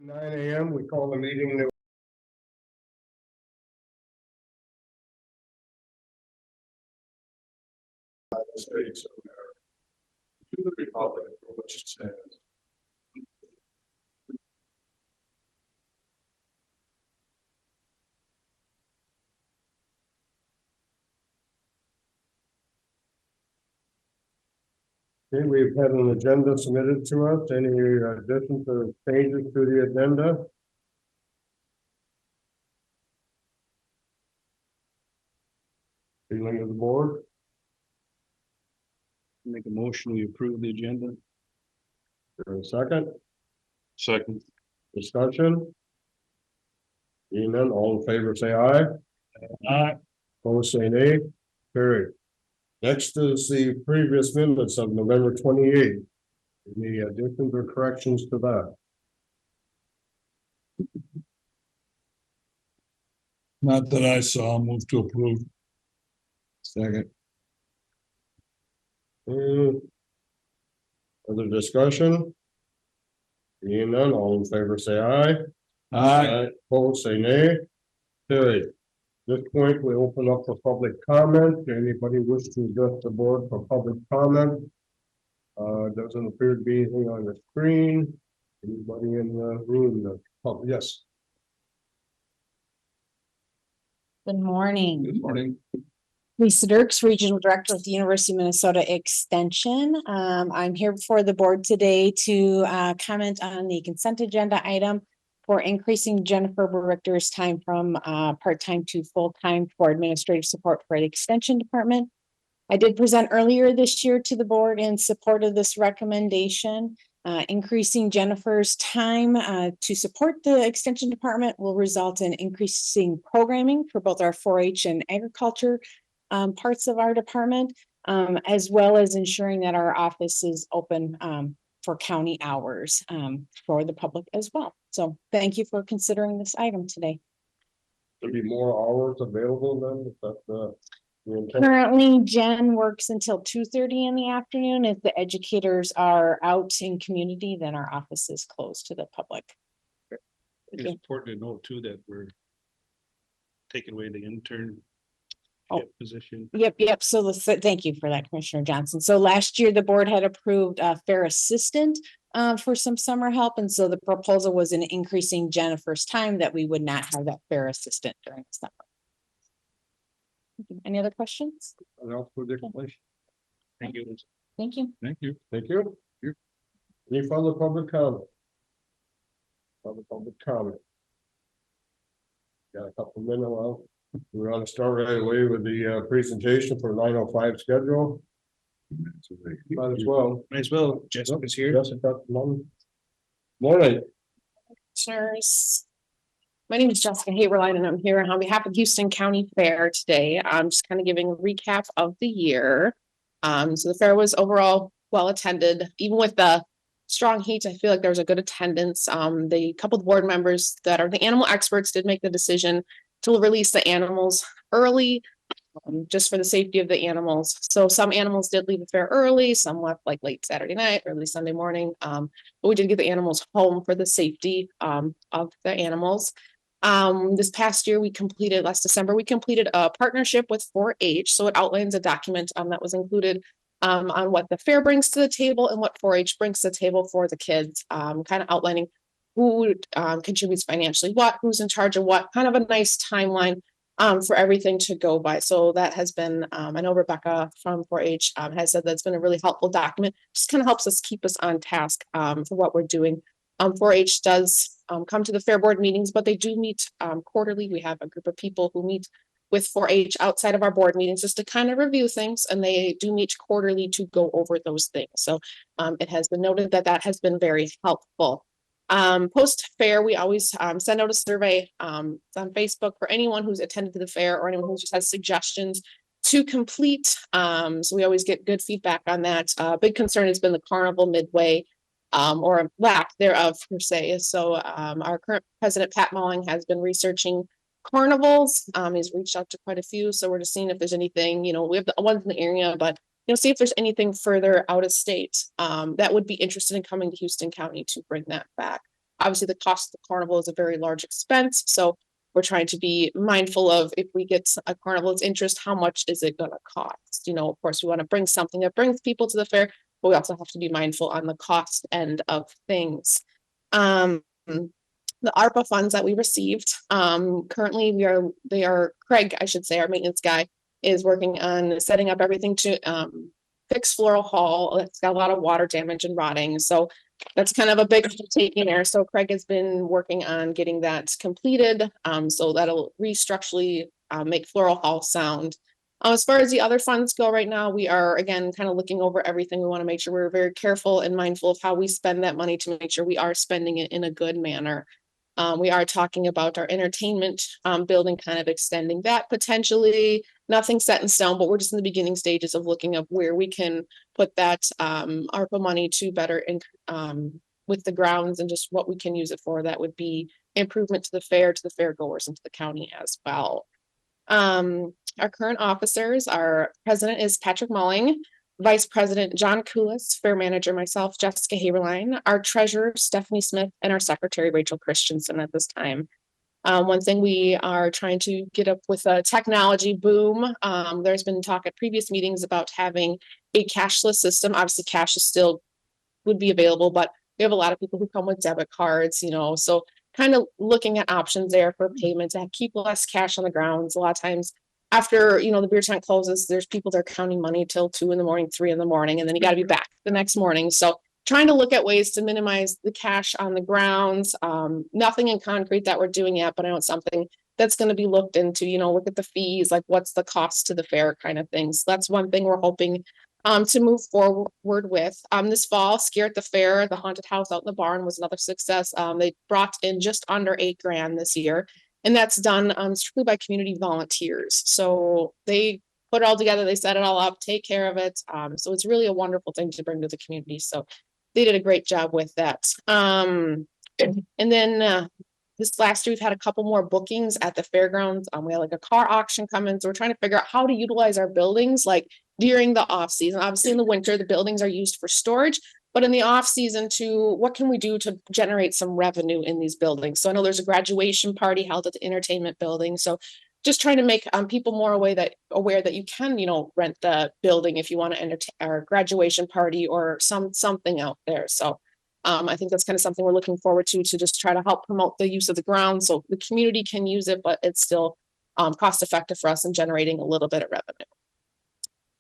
9 a.m. We call the meeting to the States of America, to the republic for which it stands. Okay, we've had an agenda submitted to us. Any additions or changes to the agenda? Feeling of the board? Make a motion, we approve the agenda. For a second, Second. discussion? Being none, all in favor, say aye. Aye. Opposed, say nay. Carried. Next is the previous minutes of November 28th. Any additions or corrections to that? Not that I saw, move to approve. Second. Other discussion? Being none, all in favor, say aye. Opposed, say nay. Carried. At this point, we open up for public comment. Anybody wish to address the board for public comment? Doesn't appear to be anything on the screen. Anybody in the room? Yes. Good morning. Good morning. Lisa Dirks, Regional Director of the University of Minnesota Extension. I'm here before the board today to comment on the consent agenda item for increasing Jennifer Richter's time from part-time to full-time for administrative support for the Extension Department. I did present earlier this year to the board in support of this recommendation. Increasing Jennifer's time to support the Extension Department will result in increasing programming for both our 4-H and agriculture parts of our department, as well as ensuring that our office is open for county hours for the public as well. So thank you for considering this item today. There'll be more hours available then, if that's the intent. Currently, Jen works until 2:30 in the afternoon. If the educators are out in community, then our office is closed to the public. It's important to note too that we're taking away the intern position. Yep. So thank you for that, Commissioner Johnson. So last year, the board had approved a fair assistant for some summer help. And so the proposal was in increasing Jennifer's time that we would not have that fair assistant during the summer. Any other questions? Thank you. Thank you. Thank you. Thank you. Any further public comment? Public comment. Got a couple minutes. Well, we're going to start right away with the presentation for 9:05 schedule. Might as well. Might as well. Jessica's here. Jessica, morning. Commissioners. My name is Jessica Haberline and I'm here on behalf of Houston County Fair today. I'm just kind of giving a recap of the year. So the fair was overall well attended, even with the strong heat. I feel like there was a good attendance. The couple of board members that are the animal experts did make the decision to release the animals early, just for the safety of the animals. So some animals did leave the fair early, some left like late Saturday night, early Sunday morning. But we did get the animals home for the safety of the animals. This past year, last December, we completed a partnership with 4-H. So it outlines a document that was included on what the fair brings to the table and what 4-H brings to the table for the kids, kind of outlining who contributes financially, who's in charge of what, kind of a nice timeline for everything to go by. So that has been, I know Rebecca from 4-H has said that's been a really helpful document. Just kind of helps us keep us on task for what we're doing. 4-H does come to the fair board meetings, but they do meet quarterly. We have a group of people who meet with 4-H outside of our board meetings just to kind of review things, and they do meet quarterly to go over those things. So it has been noted that that has been very helpful. Post fair, we always send out a survey on Facebook for anyone who's attended to the fair or anyone who just has suggestions to complete. So we always get good feedback on that. Big concern has been the carnival midway, or lack thereof per se. So our current president, Pat Malling, has been researching carnivals. He's reached out to quite a few. So we're just seeing if there's anything, we have the ones in the area, but see if there's anything further out of state that would be interested in coming to Houston County to bring that back. Obviously, the cost of the carnival is a very large expense, so we're trying to be mindful of if we get a carnival's interest, how much is it gonna cost? You know, of course, we want to bring something that brings people to the fair, but we also have to be mindful on the cost end of things. The ARPA funds that we received, currently Craig, I should say, our maintenance guy, is working on setting up everything to fix Floral Hall. It's got a lot of water damage and rotting, so that's kind of a big undertaking there. So Craig has been working on getting that completed. So that'll restructurally make Floral Hall sound. As far as the other funds go right now, we are again kind of looking over everything. We want to make sure we're very careful and mindful of how we spend that money to make sure we are spending it in a good manner. We are talking about our entertainment building, kind of extending that potentially. Nothing set in stone, but we're just in the beginning stages of looking at where we can put that ARPA money to better with the grounds and just what we can use it for. That would be improvement to the fair, to the fair goers, and to the county as well. Our current officers, our president is Patrick Mulling, Vice President John Kulis, Fair Manager myself, Jessica Haberline, our Treasurer Stephanie Smith, and our Secretary Rachel Christensen at this time. One thing we are trying to get up with a technology boom. There's been talk at previous meetings about having a cashless system. Obviously, cash is still would be available, but we have a lot of people who come with debit cards, you know, so kind of looking at options there for payment to keep less cash on the grounds. A lot of times after, you know, the beer tent closes, there's people that are counting money till 2 a.m, 3 a.m, and then you got to be back the next morning. So trying to look at ways to minimize the cash on the grounds. Nothing in concrete that we're doing yet, but I know it's something that's going to be looked into, you know, look at the fees, like what's the cost to the fair kind of things. That's one thing we're hoping to move forward with. This fall, Scare at the Fair, the haunted house out in the barn was another success. They brought in just under $8,000 this year, and that's done strictly by community volunteers. So they put it all together, they set it all up, take care of it. So it's really a wonderful thing to bring to the community. So they did a great job with that. And then this last year, we've had a couple more bookings at the fairgrounds. We had like a car auction coming. So we're trying to figure out how to utilize our buildings like during the off season. Obviously in the winter, the buildings are used for storage, but in the off season too, what can we do to generate some revenue in these buildings? So I know there's a graduation party held at the entertainment building. So just trying to make people more aware that you can, you know, rent the building if you want to entertain our graduation party or something out there. So I think that's kind of something we're looking forward to just try to help promote the use of the ground so the community can use it, but it's still cost effective for us in generating a little bit of revenue.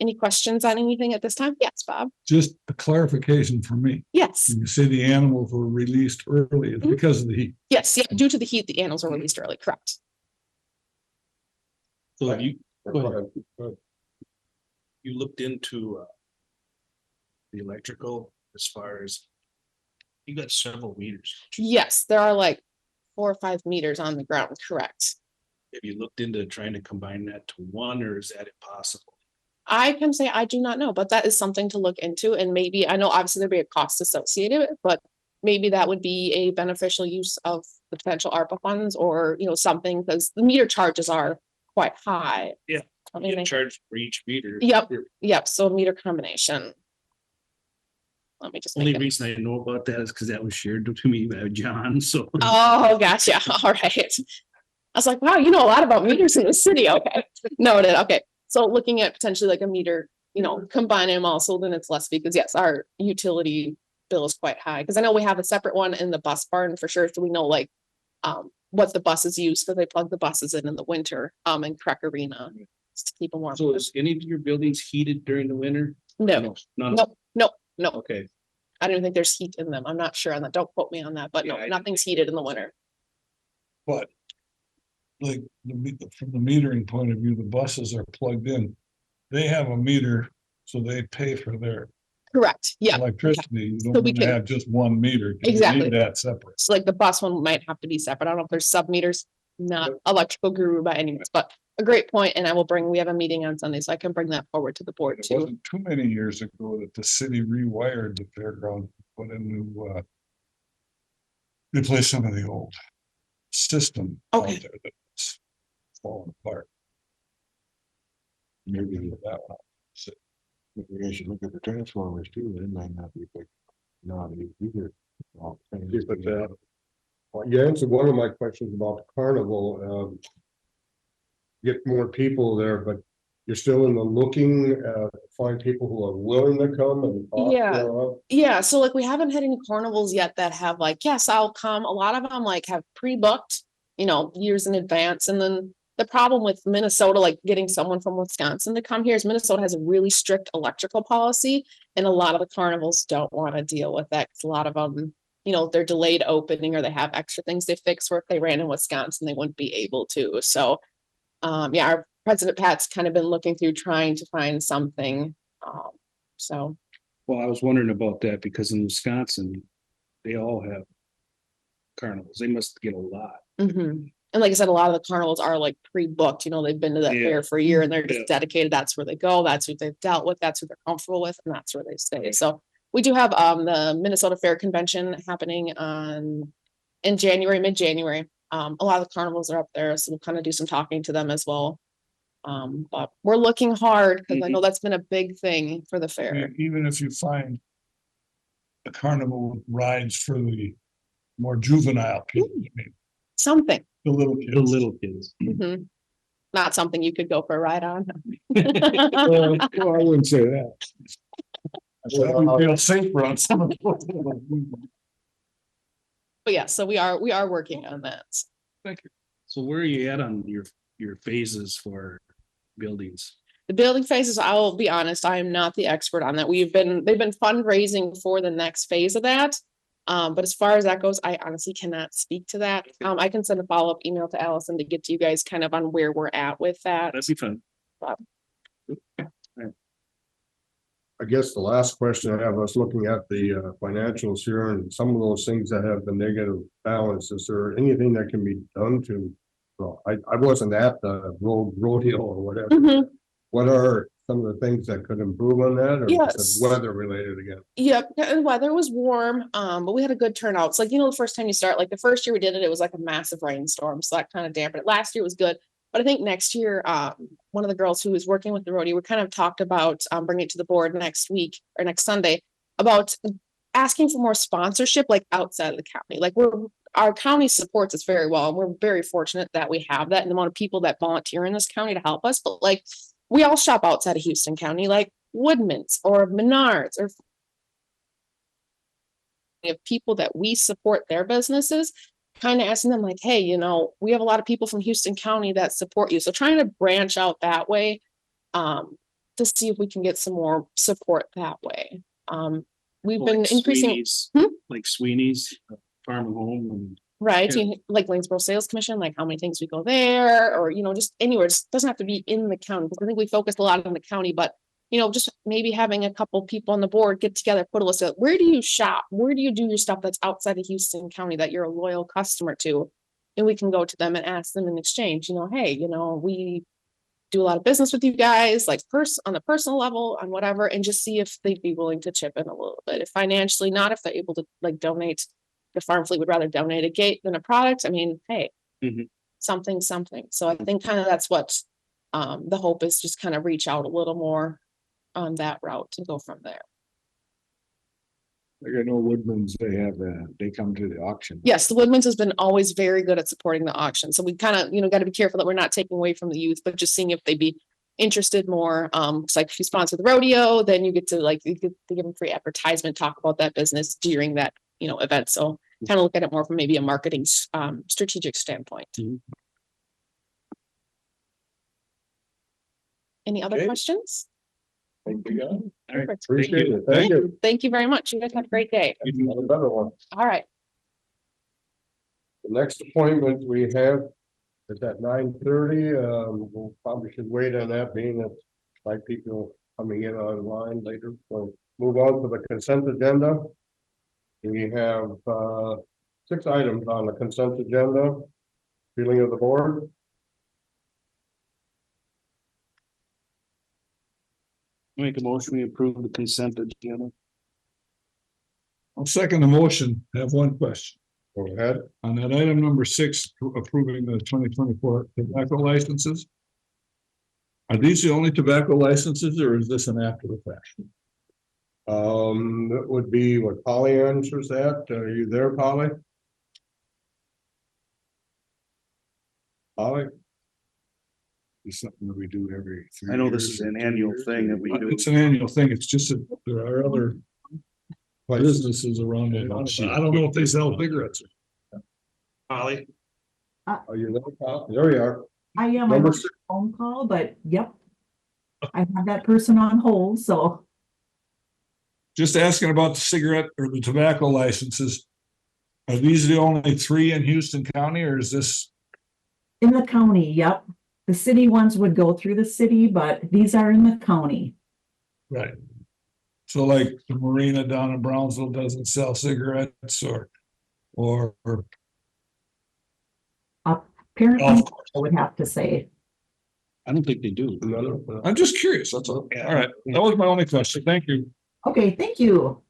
Any questions on anything at this time? Yes, Bob. Just a clarification for me. Yes. When you say the animals were released early, it's because of the heat. Yes. Yeah. Due to the heat, the animals are released early. Correct. So have you Go ahead. you looked into the electrical as far as you got several meters. Yes, there are like 4 or 5 meters on the ground. Correct. Have you looked into trying to combine that to one, or is that impossible? I can say I do not know, but that is something to look into. And maybe I know obviously there'd be a cost associated with it, but maybe that would be a beneficial use of the potential ARPA funds or, you know, something because the meter charges are quite high. Yeah. I You mean, get charged for each meter. Yep. Yep. So meter combination. Let me just Only make it. reason I know about that is because that was shared to me by John, so. Oh, gotcha. All right. I was like, wow, you know a lot about meters in the city. Okay. Noted. Okay. So looking at potentially like a meter, you know, combining them all, so then it's less because yes, our utility bill is quite high. Because I know we have a separate one in the bus barn for sure. So we know like what the buses use because they plug the buses in the winter in Crack Arena just to keep them warm. So is any of your buildings heated during the winter? No, None. no. Okay, I don't even think there's heat in them. I'm not sure on that. Don't quote me on that, but Yeah, no, I- nothing's heated in the winter. But like from the metering point of view, the buses are plugged in. They have a meter, so they pay for their Correct. Yeah. electricity. You So don't we want to can- have just one meter. 'Cause you Exactly. need that separate. So like the bus one might have to be separate. I don't know if there's sub meters, not electrical guru by any means, but a great point. And we have a meeting on Sunday, so I can bring that forward to the board It too. wasn't too many years ago that the city rewired the fairground, put a new replace some of the old system out Okay. there that's falling apart. Maybe That one. we should look at the transformers too, they might not be big. No, either. Keep it that. Well, you answered one of my questions about the carnival, get more people there, but you're still in the looking, find people who are willing to come and talk. Yeah. Yeah, so like we haven't had any carnivals yet that have like, yes, I'll come. A lot of them like have pre-booked, years in advance. And then the problem with Minnesota, like getting someone from Wisconsin to come here is Minnesota has a really strict electrical policy. And a lot of the carnivals don't want to deal with that because a lot of them, they're delayed opening or they have extra things they fix where if they ran in Wisconsin, they wouldn't be able to. So yeah, our President Pat's kind of been looking through trying to find something. So. Well, I was wondering about that because in Wisconsin, they all have carnivals. They must get a lot. Mhm. And like I said, a lot of the carnivals are like pre-booked, they've been to that Yeah. fair for a year and they're Yeah. just dedicated. That's where they go. That's who they've dealt with. That's who they're comfortable with and that's where they stay. So we do have the Minnesota Fair Convention happening in January, mid-January. A lot of the carnivals are up there, so we'll kind of do some talking to them as well. But we're looking hard because I know that's been a big thing for the fair. Even if you find a carnival with rides for the more juvenile people, I mean, Something. the little kids. The little kids. Mhm. Not something you could go for a ride on. Well, I wouldn't say that. I feel safer on some of them. But yeah, so we are working on that. So where are you at on your phases for buildings? The building phases, I will be honest, I am not the expert on that. They've been fundraising for the next phase of that. But as far as that goes, I honestly cannot speak to that. I can send a follow-up email to Allison to get to you guys kind of on where we're at with that. That'd be fun. I guess the last question I have, I was looking at the financials here and some of those things that have the negative balance. Is there anything that can be done to? Well, I wasn't at the rodeo or whatever. Mhm. What are some of the things that could improve on that, or is Yes. it weather related again? Yep, the weather was warm, but we had a good turnout. It's like, the first time you start, like the first year we did it, it was like a massive rainstorm. So that kind of dampened it. Last year was good. But I think next year, one of the girls who was working with the rodeo, we kind of talked about bringing it to the board next week or next Sunday about asking for more sponsorship, like outside of the county. Like our county supports us very well, and we're very fortunate that we have that and the amount of people that volunteer in this county to help us. But like, we all shop outside of Houston County, like Woodman's or Menards or of people that we support their businesses, kind of asking them like, hey, we have a lot of people from Houston County that support you. So trying to branch out that way to see if we can get some more support that way. We've been Like increasing, Sweeney's, like Sweeney's Farm and Home and right? Yeah. Like Lanesboro Sales Commission, like how many things we go there or, just anywhere. It doesn't have to be in the county because I think we focused a lot on the county, but just maybe having a couple people on the board get together, put a list of where do you shop? Where do you do your stuff that's outside of Houston County that you're a loyal customer to? And we can go to them and ask them in exchange, hey, we do a lot of business with you guys, like on the personal level, on whatever, and just see if they'd be willing to chip in a little bit. If financially not, if they're able to like donate, the farm fleet would rather donate a gate than a product. I mean, hey, something. So I think kind of that's what the hope is, just kind of reach out a little more on that route and go from there. Like I know Woodman's, they come to the auction. Yes, the Woodman's has been always very good at supporting the auction. So we kind of, got to be careful that we're not taking away from the youth, but just seeing if they'd be interested more. It's like if you sponsor the rodeo, then you get to give them free advertisement, talk about that business during that, event. So kind of look at it more from maybe a marketing strategic standpoint. Any other Okay. questions? Thank you, guys. All right. Perfect. Appreciate it. Thank you. Thank you very much. You guys have a great day. Have a better one. All right. The next appointment we have is at 9:30. We'll probably should wait on that, being that like people coming in online later. So move on to the consent agenda. We have 6 items on the consent agenda. Feeling of the board. Make a motion, we approve the consent agenda. I'll second the motion. I have one question. Go ahead. On that item number 6, approving the 2024 tobacco licenses. Are these the only tobacco licenses or is this an after the fact? That would be what Polly answers that. Are you there, Polly? Holly? It's something that we do every. I know this is an annual thing that we do. It's an annual thing. It's just that there are other businesses around it. I don't know if they sell cigarettes. Holly, Are you there, Kyle? There you are. I am, I Number missed a phone call, but yep. I have that person on hold, so Just asking about the cigarette or the tobacco licenses. Are these the only 3 in Houston County or is this? in the county, yep. The city ones would go through the city, but these are in the county. Right. So like the marina down in Brownsville doesn't sell cigarettes or Apparently, golf I course. would have to say. I don't think they do. No. I'm just curious, that's all. All right, that was my only question. Thank you. Okay, thank you.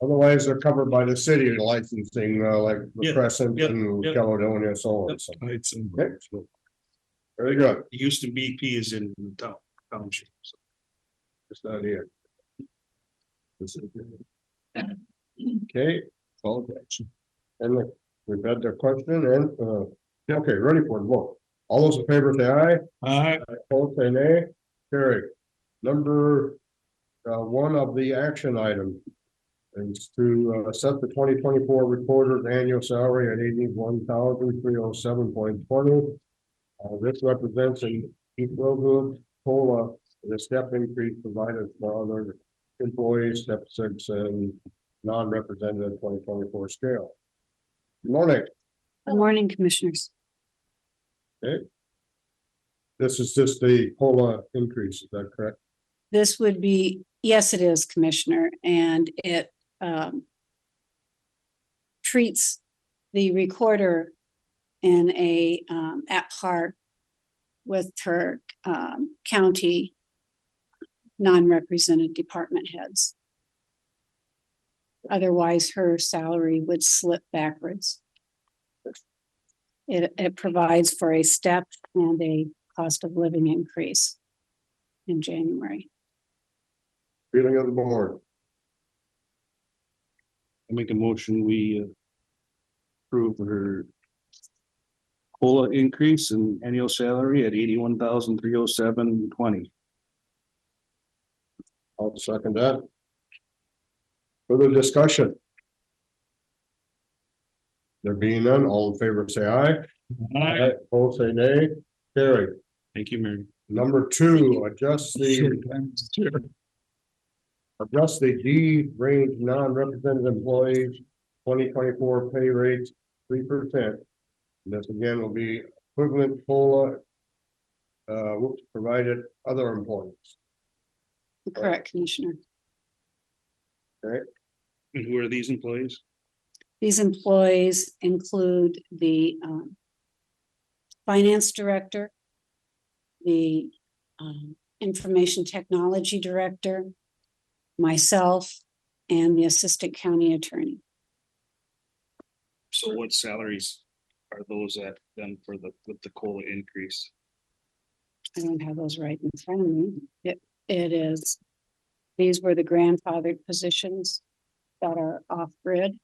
Otherwise, they're covered by the city licensing, like the Yeah, Crescent yeah, and yeah. Caledonia, so on. So, Heights and- very good. Houston BP is in town, township. So It's not here. Okay, and we've had their question and, okay, ready for the vote. All those in favor say aye. Aye. Opposed, say nay. Carried. Number, one of the action items is to, set the 2024 recorder's annual salary at 81,307.20. This represents an equivalent COLA, the step increase provided for other employees, step 6 and non-representative 2024 scale. Good morning. Good morning, Commissioners. This is just the COLA increase, is that correct? This would be, yes, it is, Commissioner, and it treats the recorder in a at par with her county non-represented department heads. Otherwise, her salary would slip backwards. It provides for a step and a cost of living increase in January. Feeling of the board. I make a motion, we approve her COLA increase in annual salary at 81,307.20. I'll second that. Further discussion? There being none, all in favor say aye. Aye. Opposed say nay. Carried. Thank you, Mary. Number 2, adjust the D range non-represented employees 2024 pay rates 3%. This again will be equivalent COLA. Provided other employees. Correct, Commissioner. And who are these employees? These employees include the finance director, the information technology director, myself, and the assistant county attorney. So what salaries are those at then for with the COLA increase? I don't have those right in front of me. It is, these were the grandfathered positions that are off grid.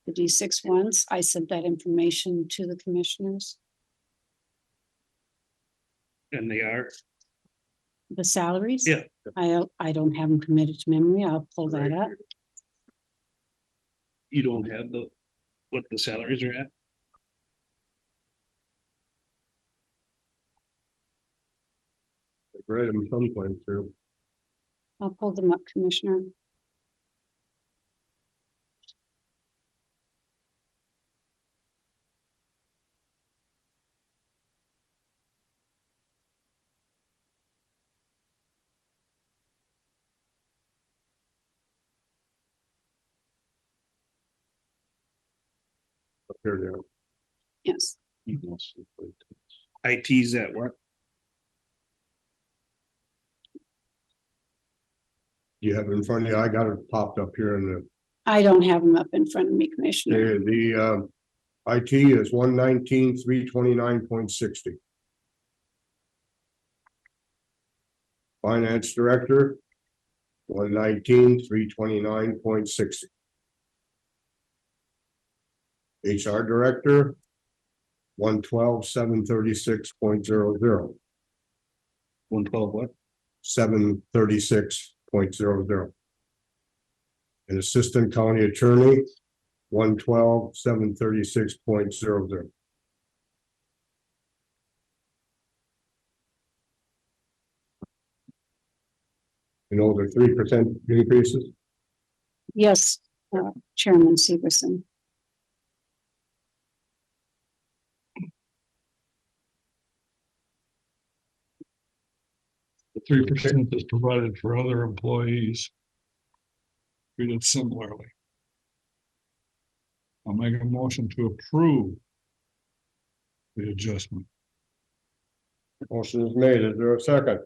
The D6 ones, I sent that information to the commissioners. And they are, The salaries? Yeah. I don't have them committed to memory. I'll pull that up. you don't have what the salaries are at? Read them someplace too. I'll pull them up, Commissioner. Up here they are. Yes, IT's at what? You have it in front of you. I got it popped up here in I don't have them up in front of me, Commissioner. the IT is 119,329.60. Finance director, 119,329.60. HR director, $112,736.00. 112 what? 736.00. An assistant county attorney, 112,736.00. You know, the 3% increases. Yes, Chairman Severson. The 3% is provided for other employees. Treated similarly. I'll make a motion to approve the adjustment. Motion is made. Is there a second?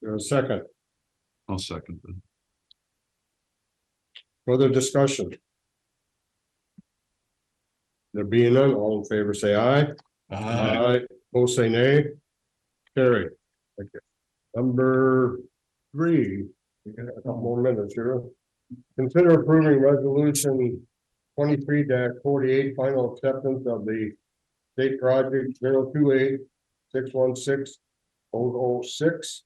There's a second. I'll second that. Further discussion? There being none, all in favor say aye. Opposed say nay. Carry. Thank you. Number 3, we got a couple more minutes here. Consider approving resolution 23-48, final acceptance of the state project 028-616-006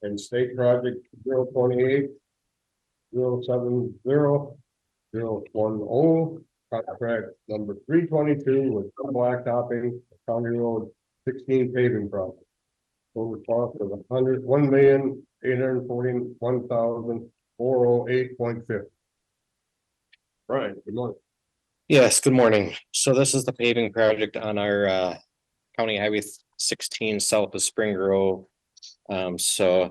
and state project 028-070-010, contract number 322 with blacktopping County Road 16 paving project. Total cost of $101,841,408.50. Brian, good morning. Yes, good morning. So this is the paving project on our County Highway 16 south of Spring Grove. So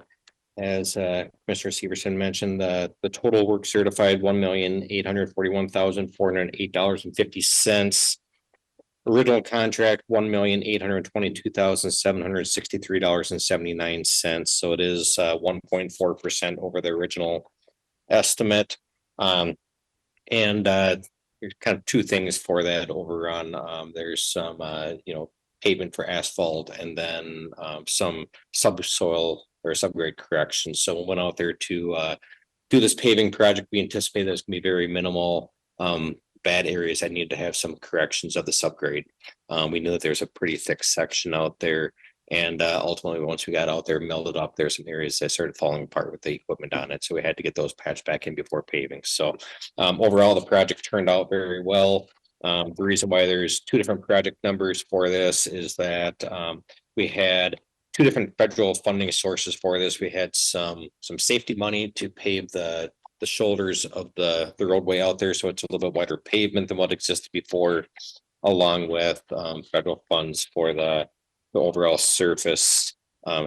as Mr. Severson mentioned, the total work certified $1,841,408.50. Original contract $1,822,763.79. So it is 1.4% over the original estimate. And there's kind of two things for that over on there's some pavement for asphalt and then some subsoil or subgrade corrections. So we went out there to do this paving project. We anticipate there's gonna be very minimal bad areas that need to have some corrections of the subgrade. We knew that there's a pretty thick section out there. And ultimately, once we got out there, melted up, there's some areas that started falling apart with the equipment on it. So we had to get those patched back in before paving. So overall, the project turned out very well. The reason why there's two different project numbers for this is that we had two different federal funding sources for this. We had some safety money to pave the shoulders of the roadway out there. So it's a little bit wider pavement than what existed before, along with federal funds for the overall surface.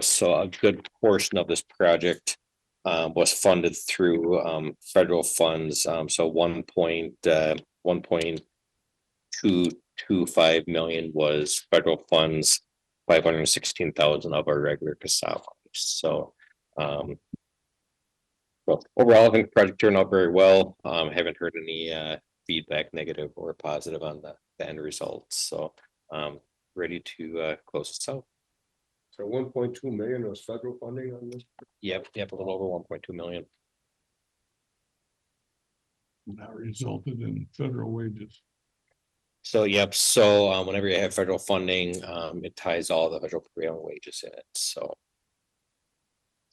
So a good portion of this project was funded through federal funds. So 1.225 million was federal funds, 516,000 of our regular CASA funds. So well, overall, I think the project turned out very well. Haven't heard any feedback, negative or positive, on the end results. So ready to close this out. So 1.2 million was federal funding on this? Yep, a little over 1.2 million. And that resulted in federal wages. So, yep, so whenever you have federal funding, it ties all the federal prevailing wages in it. So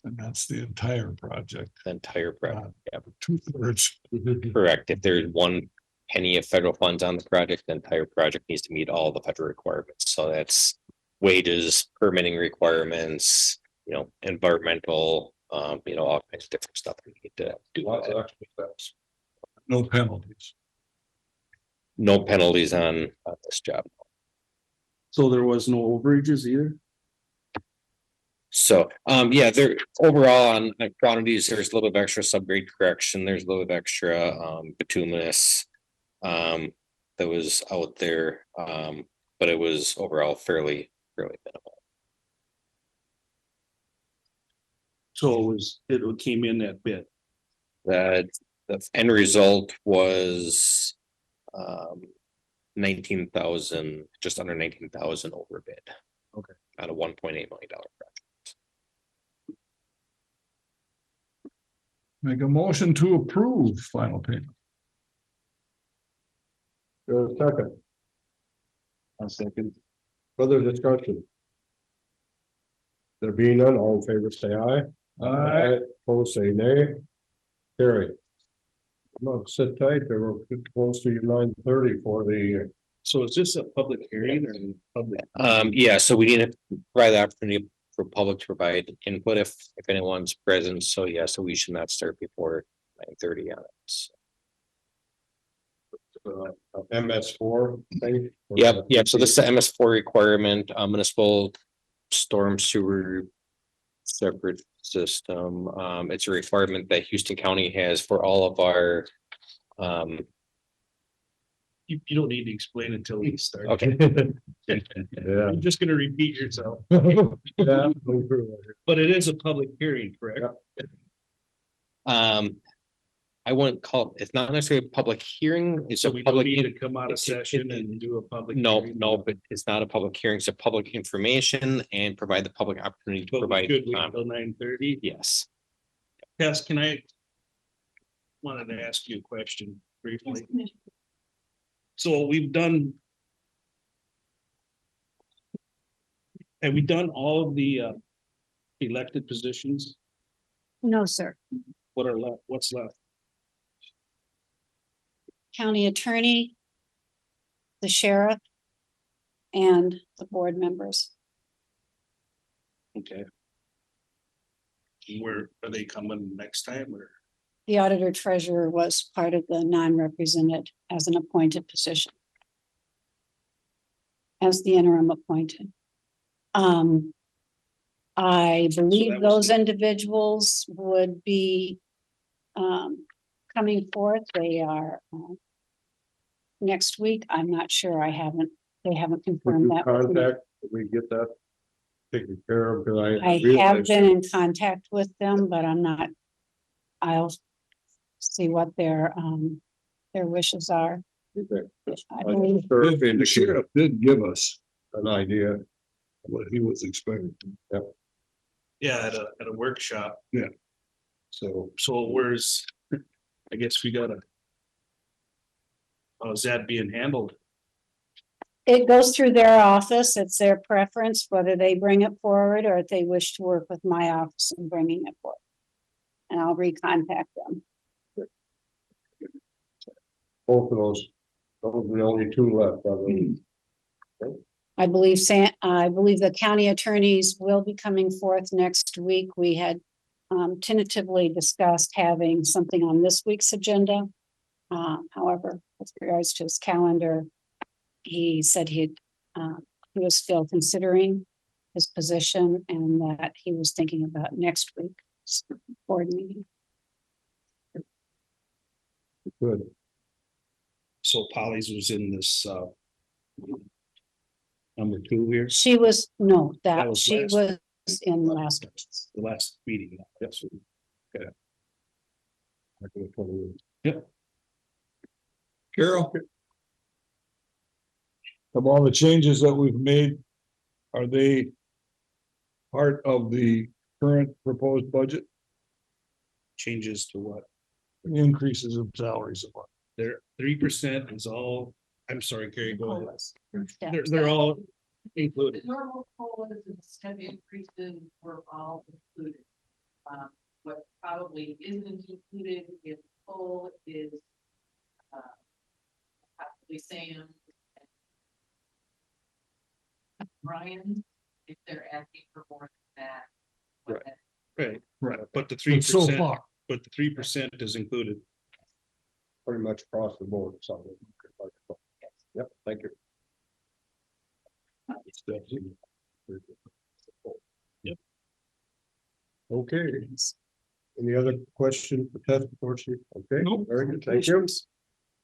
And that's the entire project. the entire project, yep, 2/3. correct. If there's one penny of federal funds on the project, the entire project needs to meet all the federal requirements. So that's wages, permitting requirements, environmental, all kinds of different stuff we need to do. Lots of extra steps. No penalties. No penalties on this job. So there was no overages either? So, yeah, there overall on quantities, there's a little bit of extra subgrade correction. There's a little bit of extra bituminous that was out there. But it was overall fairly minimal. So it came in that bit. The end result was 19,000, just under 19,000 over bid. Okay. Out of $1.8 million project. Make a motion to approve final payment. There's a second. I'll second. Further discussion? There being none, all in favor, say aye. Aye. Opposed, say nay. Carry. No, sit tight, they were close to 9:30 for the, So is this a public hearing or public? Yeah, so we need to provide the opportunity for public to provide input if anyone's present. So yeah, so we should not start before 9:30 on it. MS4 thing. Yep. So this is the MS4 requirement, municipal storm sewer separate system. It's a requirement that Houston County has for all of our, You don't need to explain until we start. okay. Yeah. You're just gonna repeat yourself, Yeah. but it is a public hearing, correct? I wouldn't call, it's not necessarily a public hearing, it's So a we don't public. need to come out of it- session and do a public. No, hearing? but it's not a public hearing, it's a public information and provide the public opportunity to But we provide. could wait until 9:30. Yes, Cass, can I? Wanted to ask you a question briefly. So we've done. Have we done all of the elected positions? No, sir. What are left? What's left? County attorney, the sheriff, and the board members. Okay. Where are they coming next time or? The auditor treasurer was part of the non-represented as an appointed position. As the interim appointed. I believe that was those the- individuals would be coming forth. They are next week. I'm not sure. They haven't Would confirmed you that. with me. contact, did we get that taken care of? Because I have realized- been in contact with them, but I'm not. I'll see what their wishes are. I believe The sheriff did give us An idea. what he was expecting. Yeah, at a workshop. So So where's, I guess we gotta. How's that being handled? it goes through their office. It's their preference whether they bring it forward or if they wish to work with my office in bringing it forward. And I'll recontact them. both of those are the only two left. I believe the county attorneys will be coming forth next week. We had tentatively discussed having something on this week's agenda. However, with regards to his calendar, he said he was still considering his position and that he was thinking about next week's board meeting. Good. So Polly's was in this number 2 here, She was, no, That that was she last- was in last week's. the last meeting. Yes. Carol? Of all the changes that we've made, are they part of the current proposed budget? Changes to what? Increases of salaries and what? Their 3% is all, I'm sorry, Carrie, go ahead. Yeah. They're all included. Normal COLAs and step increases were all included. What probably isn't included in full is possibly Sam and Brian, if they're asking for more than that. Right. Right. But the But so 3%, far, but the 3% is included. Pretty much across the board, so. Yep, thank you. Yep. Okay. Any other questions for test before she, okay? Nope. Very good, thank you.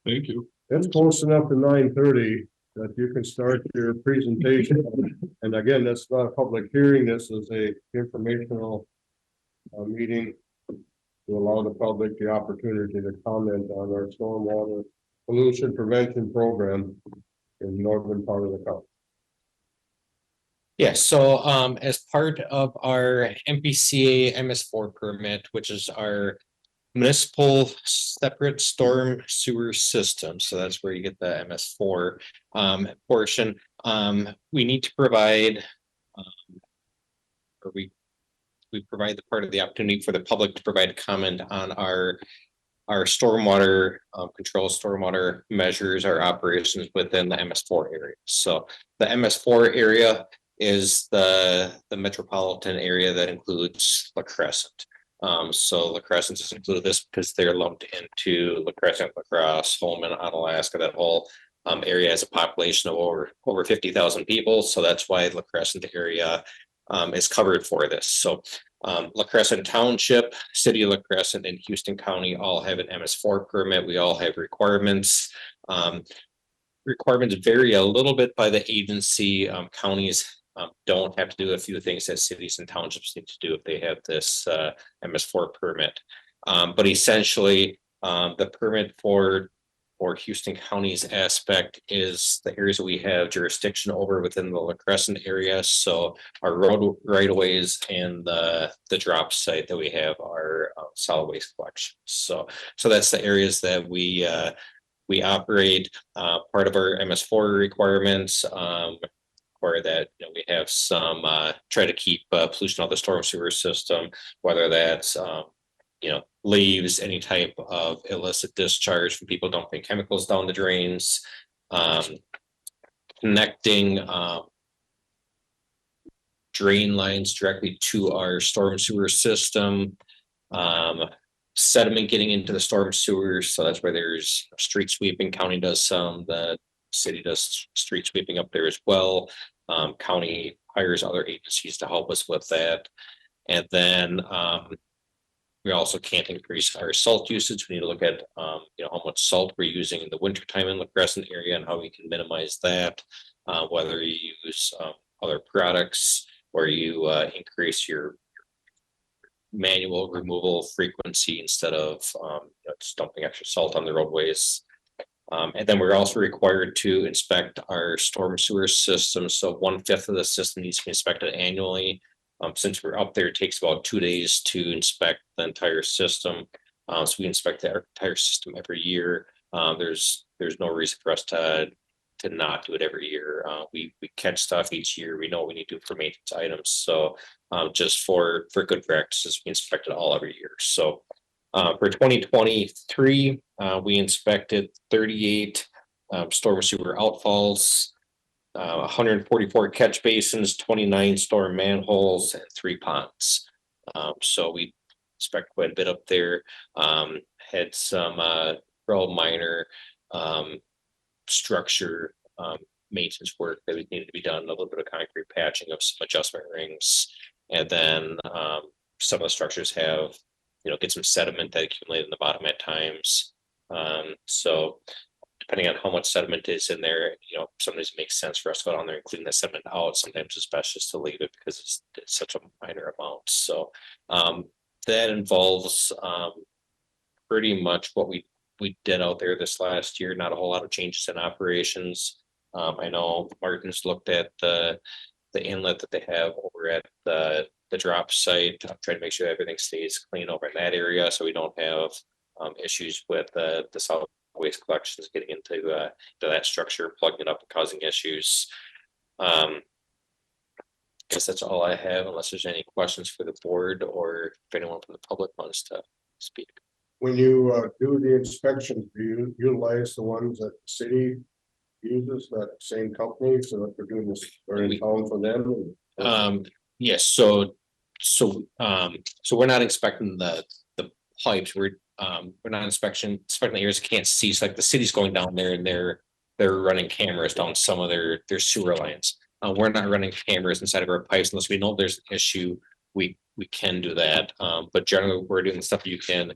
thank you. It's close enough to 9:30 that you can start your presentation. And again, that's not a public hearing, this is a informational meeting to allow the public the opportunity to comment on our stormwater pollution prevention program in northern part of the county. yes, so as part of our MPCA MS4 permit, which is our municipal separate storm sewer system. So that's where you get the MS4 portion. We need to provide or we provide the part of the opportunity for the public to provide comment on our stormwater control, stormwater measures, our operations within the MS4 area. So the MS4 area is the metropolitan area that includes La Crescent. So La Crescent is included this because they're lumped into La Crescent, La Crosse, Holman, Onalaska. That whole area has a population of over 50,000 people. So that's why La Crescent area is covered for this. So La Crescent Township, City of La Crescent, and Houston County all have an MS4 permit. We all have requirements. Requirements vary a little bit by the agency. Counties don't have to do a few things that cities and townships need to do if they have this MS4 permit. But essentially, the permit for Houston County's aspect is the areas that we have jurisdiction over within the La Crescent area. So our road right of ways and the drop site that we have are solid waste collection. So that's the areas that we operate. Part of our MS4 requirements or that we have some try to keep pollution out of the storm sewer system, whether that's leaves, any type of illicit discharge from people dumping chemicals down the drains, connecting drain lines directly to our storm sewer system, sediment getting into the storm sewers. So that's where there's street sweeping. County does some, the city does street sweeping up there as well. County hires other agencies to help us with that. And then we also can't increase our salt usage. We need to look at how much salt we're using in the wintertime in the Crescent area and how we can minimize that. Whether you use other products or you increase your manual removal frequency instead of just dumping extra salt on the roadways. And then we're also required to inspect our storm sewer system. So 1/5 of the system needs to be inspected annually. Since we're up there, it takes about 2 days to inspect the entire system. So we inspect the entire system every year. There's no reason for us to not do it every year. We catch stuff each year. We know what we need to do for maintenance items. So just for good practices, we inspect it all every year. So for 2023, we inspected 38 storm sewer outfalls, 144 catch basins, 29 storm manholes, and 3 ponds. So we inspect quite a bit up there. Had some real minor structure maintenance work that needed to be done, a little bit of concrete patching of some adjustment rings. And then some of the structures have, get some sediment that accumulated in the bottom at times. So depending on how much sediment is in there, sometimes it makes sense for us to go down there and clean the sediment out. Sometimes it's best just to leave it because it's such a minor amount. So that involves pretty much what we did out there this last year. Not a whole lot of changes in operations. I know Martin's looked at the inlet that they have over at the drop site. I'm trying to make sure everything stays clean over in that area so we don't have issues with the solid waste collections getting into that structure, plugging it up and causing issues. Guess that's all I have, unless there's any questions for the board or if anyone from the public wants to speak. When you do the inspections, do you utilize the ones that the city uses, that same company, so that they're doing this very town for them? Yes, so we're not inspecting the pipes. We're not inspecting the areas you can't see. So like the city's going down there and they're running cameras down some of their sewer lines. We're not running cameras inside of our pipes unless we know there's an issue. We can do that, but generally we're doing the stuff you can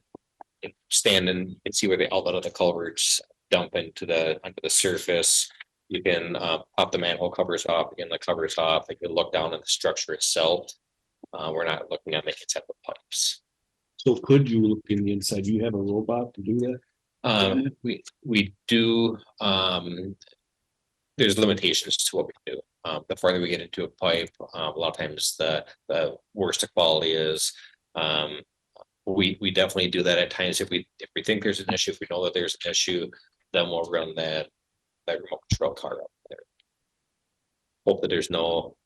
stand and see where the outlet of the culverts dump onto the surface. You can pop the manhole covers off, again, the covers off. You can look down at the structure itself. We're not looking at making separate pipes. So could you look in the inside? Do you have a robot to do that? We do. There's limitations to what we do. The farther we get into a pipe, a lot of times the worse the quality is. we definitely do that at times. If we think there's an issue, if we know that there's an issue, then we'll run that remote control car up there. Hope that there's no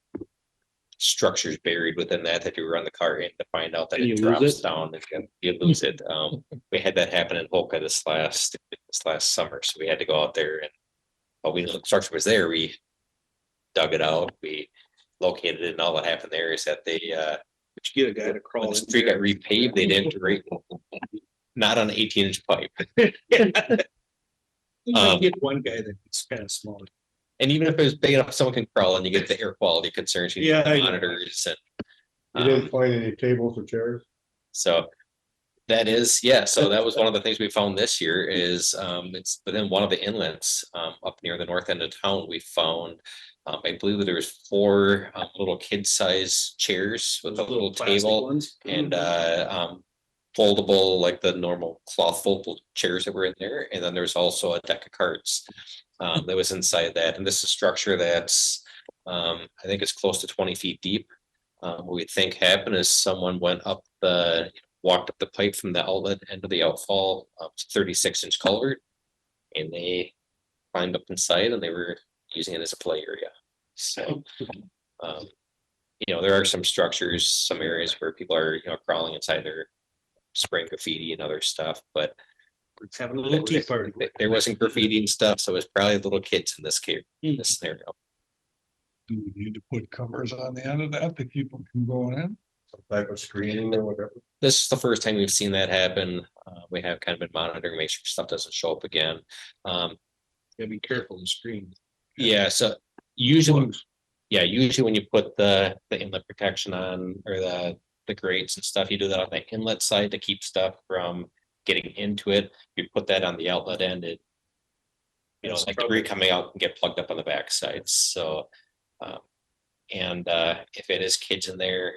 structures buried within that you run the car in to find out that And you it lose drops it? down and you lose it. We had that happen in Polka this last summer, so we had to go out there and we knew the structure was there. We dug it out, we located it, and all that happened there is that they But you get a guy to crawl. when the in street there. got repaved, they didn't not on an 18-inch pipe. You might get one guy that's kind of small. And even if it was big enough, someone can crawl and you get the air quality concerns, you Yeah, need I know. monitors and. You didn't find any tables or chairs? So that is, yeah, so that was one of the things we found this year is it's within one of the inlets up near the north end of town, we found. I believe that there was 4 little kid-size chairs with a little plastic table ones. and foldable, like the normal cloth foldable chairs that were in there. And then there's also a deck of cards that was inside that. And this is a structure that's I think it's close to 20 feet deep. What we think happened is someone walked up the pipe from the outlet end of the outfall up to 36-inch culvert. And they climbed up inside and they were using it as a play area. So, there are some structures, some areas where people are, crawling inside their spraying graffiti and other stuff, but Let's have a little tea party. there wasn't graffiti and stuff, so it was probably little kids in this case, in this scenario. Do we need to put covers on the end of that to keep them from going in? Some type of screening or whatever? This is the first time we've seen that happen. We have kind of been monitoring, make sure stuff doesn't show up again. Gotta be careful in screen. Yeah, so usually when you put the inlet protection on or the grates and stuff, you do that on the inlet side to keep stuff from getting into it. You put that on the outlet end, it That's like probably- debris coming out can get plugged up on the backside. So if it is kids in there,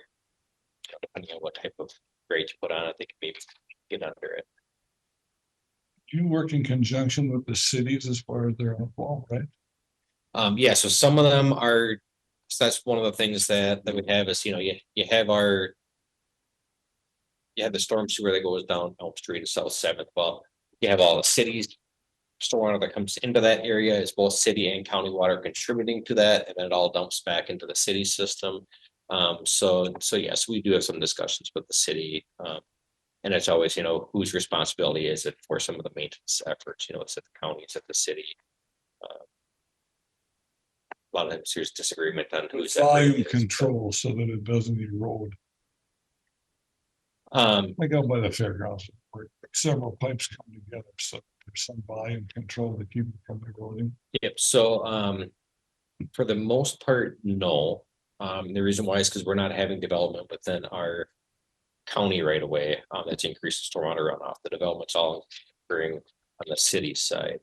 depending on what type of grate you put on it, they can maybe get under it. Do you work in conjunction with the cities as far as their outfall, right? Yeah, so some of them are, so that's one of the things that we have is, you have the storm sewer that goes down Elm Street to South 7th. Well, you have all the cities. Stormwater that comes into that area is both city and county water contributing to that, and then it all dumps back into the city system. So yes, we do have some discussions with the city. And it's always, whose responsibility is it for some of the maintenance efforts, it's at the county, it's at the city. A lot of times there's disagreement on who's. Volume control so that it doesn't erode. Like out by the fairgrounds, where several pipes come together, so there's some volume control to keep it from eroding. Yep, so for the most part, no. The reason why is because we're not having development within our county right away. That's increased stormwater runoff. The development's all occurring on the city side.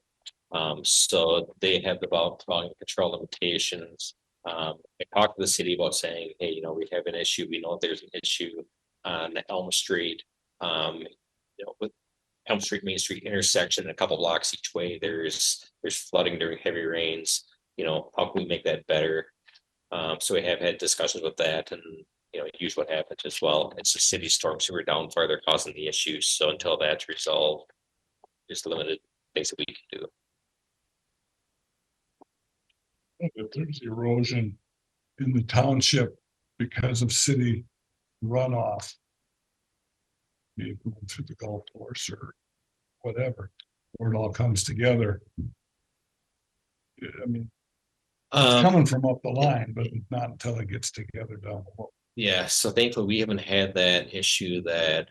So they have the volume control limitations. I talked to the city about saying, hey, we have an issue. We know there's an issue on Elm Street. With Elm Street, Main Street intersection, a couple blocks each way, there's flooding during heavy rains. How can we make that better? So we have had discussions with that, and usually what happens as well. It's the city storm sewer down farther causing the issues. So until that's resolved, there's limited things that we can do. If there's erosion in the township because of city runoff. Be it going through the golf course or whatever, where it all comes together. Yeah, I mean, it's coming from up the line, but not until it gets together down the road. Yeah, so thankfully we haven't had that issue that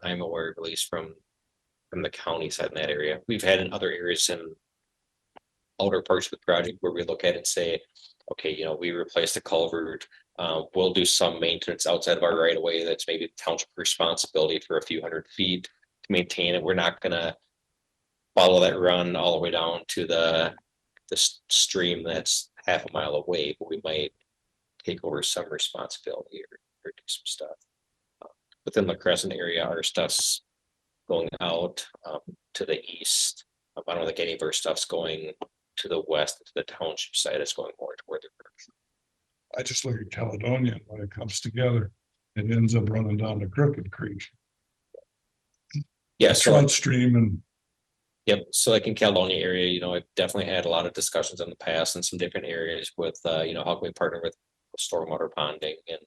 I'm aware of, at least from the county side in that area. We've had in other areas in outer parts of the project where we look at it and say, okay, we replace the culvert. We'll do some maintenance outside of our right of way. That's maybe the township responsibility for a few hundred feet to maintain it. We're not gonna follow that run all the way down to the stream that's half a mile away, but we might take over some responsibility or do some stuff. Within the Crescent area, our stuff's going out to the east. I don't think any of our stuff's going to the west, to the township side. It's going more toward the river. I just look at Caledonia, when it comes together, it ends up running down to Crooked Creek. Yeah, so trout stream and yep, so like in Caledonia area, I've definitely had a lot of discussions in the past in some different areas with, how can we partner with stormwater ponding and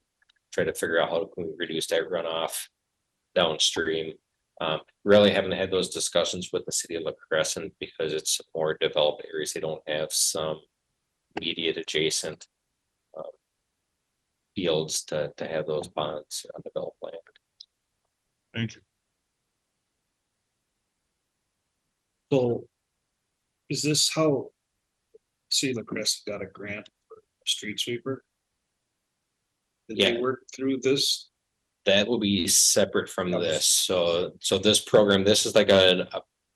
try to figure out how can we reduce that runoff downstream. Really haven't had those discussions with the city of La Crescent because it's more developed areas. They don't have some immediate adjacent fields to have those ponds on developed land. thank you. So is this how City of La Crescent got a grant for a street sweeper? Did they Yeah. work through this? That will be separate from this. So this program, this is like a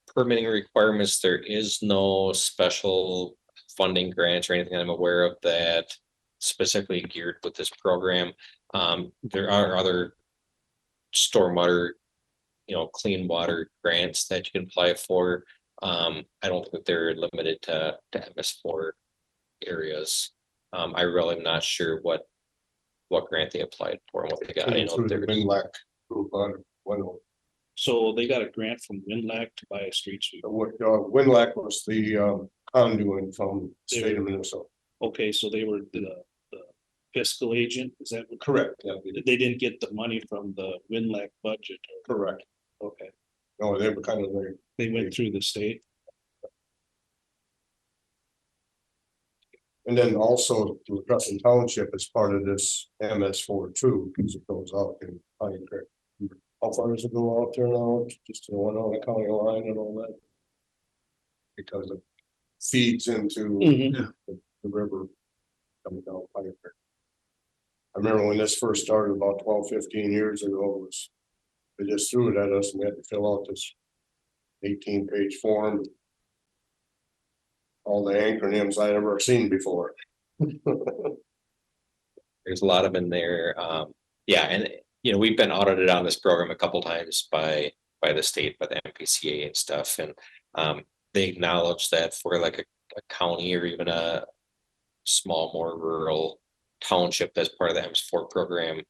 permitting requirements. There is no special funding grants or anything I'm aware of that specifically geared with this program. There are other stormwater, clean water grants that you can apply for. I don't think they're limited to MS4 areas. I really am not sure what grant they applied for and what they got. I know Through the there's Winlac group on So they got a grant from Winlac to buy a street sweeper. Winlac was the conduit from the state of Minnesota. Okay, so they were the fiscal agent, is that what? Correct, yeah, They didn't get the money from the Winlac budget. correct. Okay, No, they were kind of like, they went through the state. and then also the Crescent Township is part of this MS4 too, because it goes out in Pine Creek. How far does it go out there now? Just to the one on the county line and all that? Because it feeds into the river coming down Pine Creek. I remember when this first started about 12-15 years ago, they just threw it at us and we had to fill out this 18-page form. All the acronyms I'd ever seen before. There's a lot of in there. Yeah, and we've been audited on this program a couple times by the state, by the MPCA and stuff, and they acknowledge that for like a county or even a small, more rural township that's part of the MS4 program,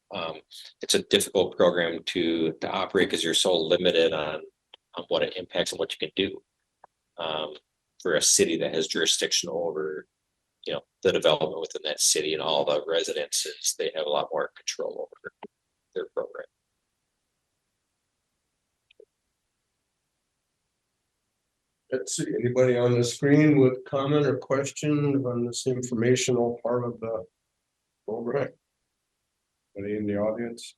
it's a difficult program to operate because you're so limited on what it impacts and what you can do. For a city that has jurisdiction over, the development within that city and all the residences, they have a lot more control over their program. Let's see, anybody on the screen with comment or question on this informational part of the program? Anybody in the audience?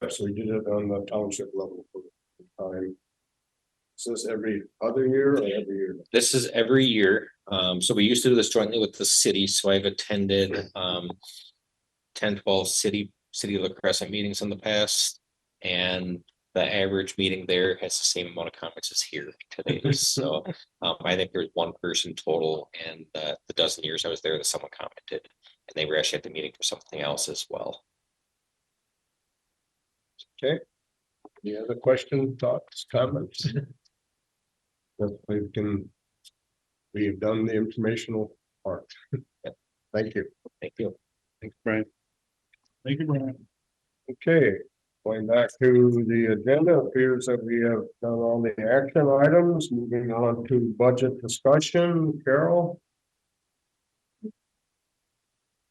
So we did it on the township level for the time. Is this every other year or every year? This is every year. So we used to do this jointly with the city. So I've attended 10-12 city of La Crescent meetings in the past. And the average meeting there has the same amount of comments as here today. So I think there's one person total, and the dozen years I was there that someone commented, and they were actually at the meeting for something else as well. Okay. Any other questions, thoughts, comments? We've done the informational part. Thank you. Thank you. Thanks, Brian. Thank you, Brian. Okay, going back to the agenda, appears that we have done all the action items, moving on to budget discussion. Carol?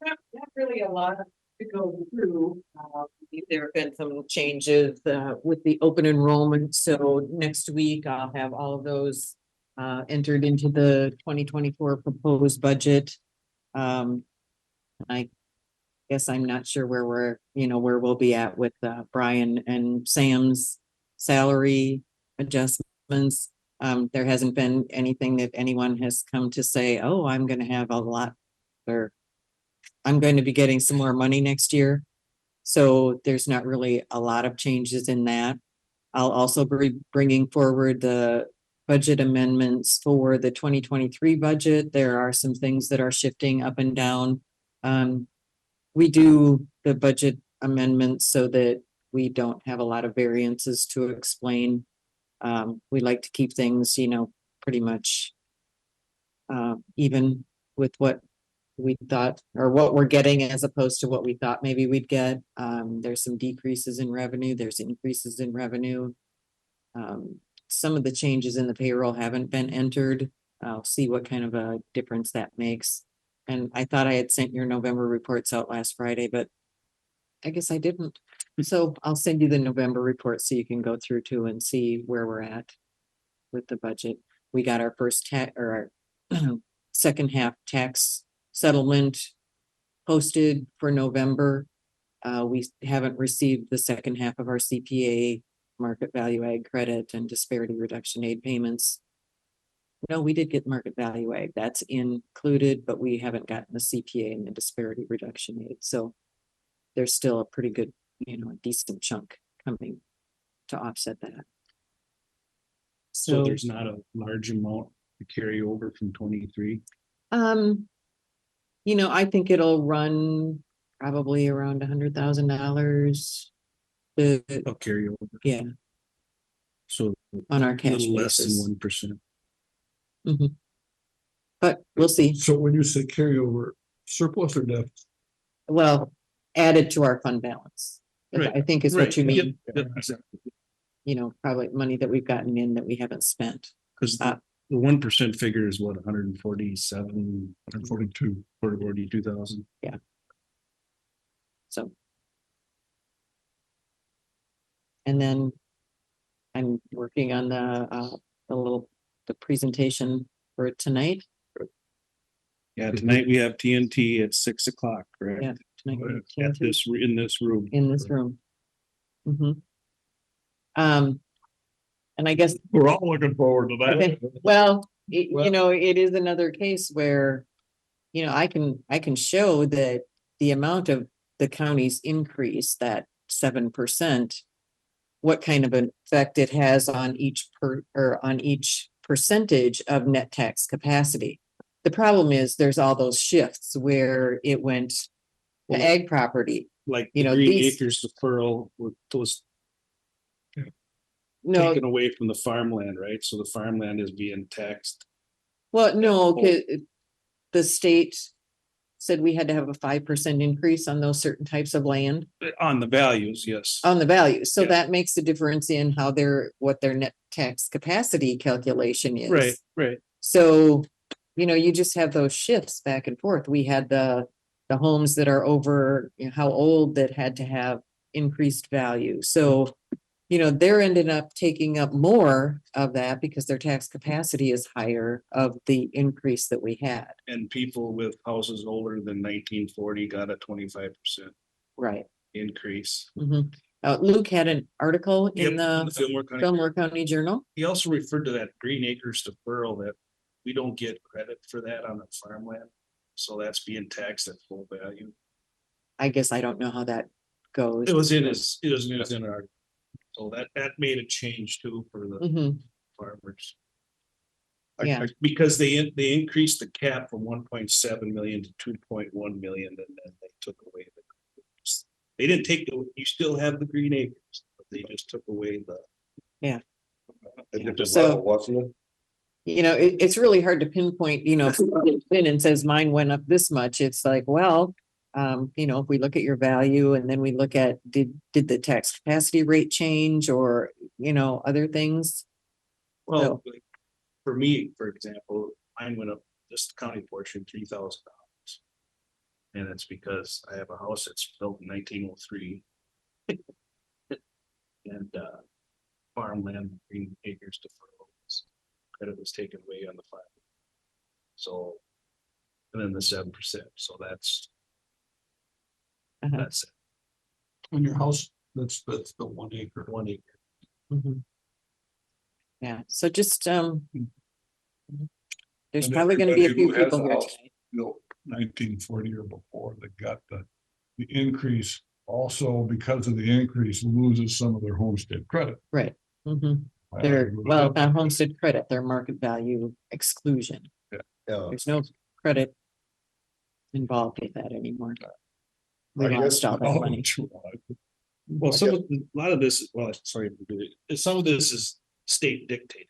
Not really a lot to go through. There have been some changes with the open enrollment, so next week I'll have all of those entered into the 2024 proposed budget. I guess I'm not sure where where we'll be at with Brian and Sam's salary adjustments. There hasn't been anything that anyone has come to say, oh, I'm going to have a lot, or I'm going to be getting some more money next year. So there's not really a lot of changes in that. I'll also be bringing forward the budget amendments for the 2023 budget. There are some things that are shifting up and down. We do the budget amendments so that we don't have a lot of variances to explain. We like to keep things, pretty much even with what we thought, or what we're getting as opposed to what we thought maybe we'd get. There's some decreases in revenue, there's increases in revenue. Some of the changes in the payroll haven't been entered. I'll see what kind of a difference that makes. And I thought I had sent your November reports out last Friday, but I guess I didn't. So I'll send you the November report so you can go through too and see where we're at with the budget. We got our first or our second half tax settlement posted for November. We haven't received the second half of our CPA market value ag credit and disparity reduction aid payments. No, we did get market value ag. That's included, but we haven't gotten the CPA and the disparity reduction aid. So there's still a pretty good, a decent chunk coming to offset that. So there's not a large amount to carry over from 23. I think it'll run probably around $100,000. I'll carry over. Yeah, So on our a cash little less than basis. 1%. But we'll see. So when you say carryover, surplus or deficit? Well, added to our fund balance. Right, I think is what you mean. Yep, exactly. Probably money that we've gotten in that we haven't spent. Because the 1% figure is what, 147, 142, 42,000. So. And then I'm working on the presentation for tonight. Yeah, tonight we have TNT at 6 o'clock, correct? Yeah. Tonight we have At TNT. in this room. In this room. And I guess, We're all looking forward to that. well, it is another case where, I can show that the amount of the county's increase, that 7%, what kind of an effect it has on each percentage of net tax capacity. The problem is there's all those shifts where it went to ag property. Like You the know, Green these- Acres deferral was No, taken away from the farmland, right? So the farmland is being taxed. well, no, the state said we had to have a 5% increase on those certain types of land On the values, yes. on the value. So Yeah. that makes the difference in how what their net tax capacity calculation is. Right. So, you just have those shifts back and forth. We had the homes that are over, how old that had to have increased value. So, they're ended up taking up more of that because their tax capacity is higher of the increase that we had. And people with houses older than 1940 got a 25% Right. increase. Luke had an article in Yep, the Fillmore County. Fillmore County Journal. He also referred to that Green Acres deferral that we don't get credit for that on the farmland. So that's being taxed at full value. I guess I don't know how that goes. It was in our, so that made a change too for the Mhm. farmers. Yeah. Because they increased the cap from 1.7 million to 2.1 million, and then they took away they didn't take you still have the Green Acres, but they just took away the. Yeah. So, wasn't it? It's really hard to pinpoint, if it's in and says mine went up this much, it's like, well, if we look at your value and then we look at, did the tax capacity rate change or, other things? Well, like, for me, for example, mine went up, just the county portion, $3,000. And it's because I have a house that's built in 1903. And farmland, Green Acres deferrals, credit was taken away on the farm. So, and then the 7%, so that's it. On your house, that's the 1 acre. 1 acre. Mhm. Yeah, so just, there's And probably gonna be a everybody few who has people a here house tonight. built 1940 or before that got the increase, also because of the increase loses some of their homestead credit. Right. Mhm. I They're, agree with well, that. not homestead credit, their market value exclusion. Yeah. There's no credit involved with that anymore. We I lost guess all that Oh, money. true. Well, a lot of this, sorry, some of this is state dictated.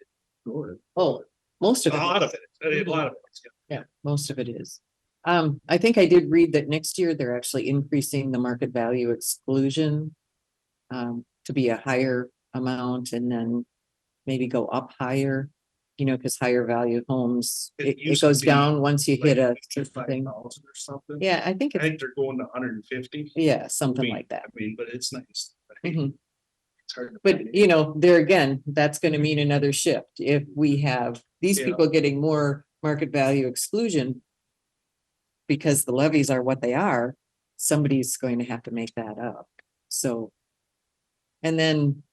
Oh, most A of it, lot of it, Mm-hmm. a lot of it. yeah, most of it is. I think I did read that next year they're actually increasing the market value exclusion. To be a higher amount and then maybe go up higher, you know, because higher value homes, It it used to goes be down once you hit a like certain thing. 5,000 or something. Yeah, I think I it's, think they're going to 150. yeah, something like that. I mean, but it's nice. Mhm. It's hard to But find you know, there again, that's gonna mean another shift. If we have these Yeah. people getting more market value exclusion. Because the levies are what they are, somebody's going to have to make that up, so. And then,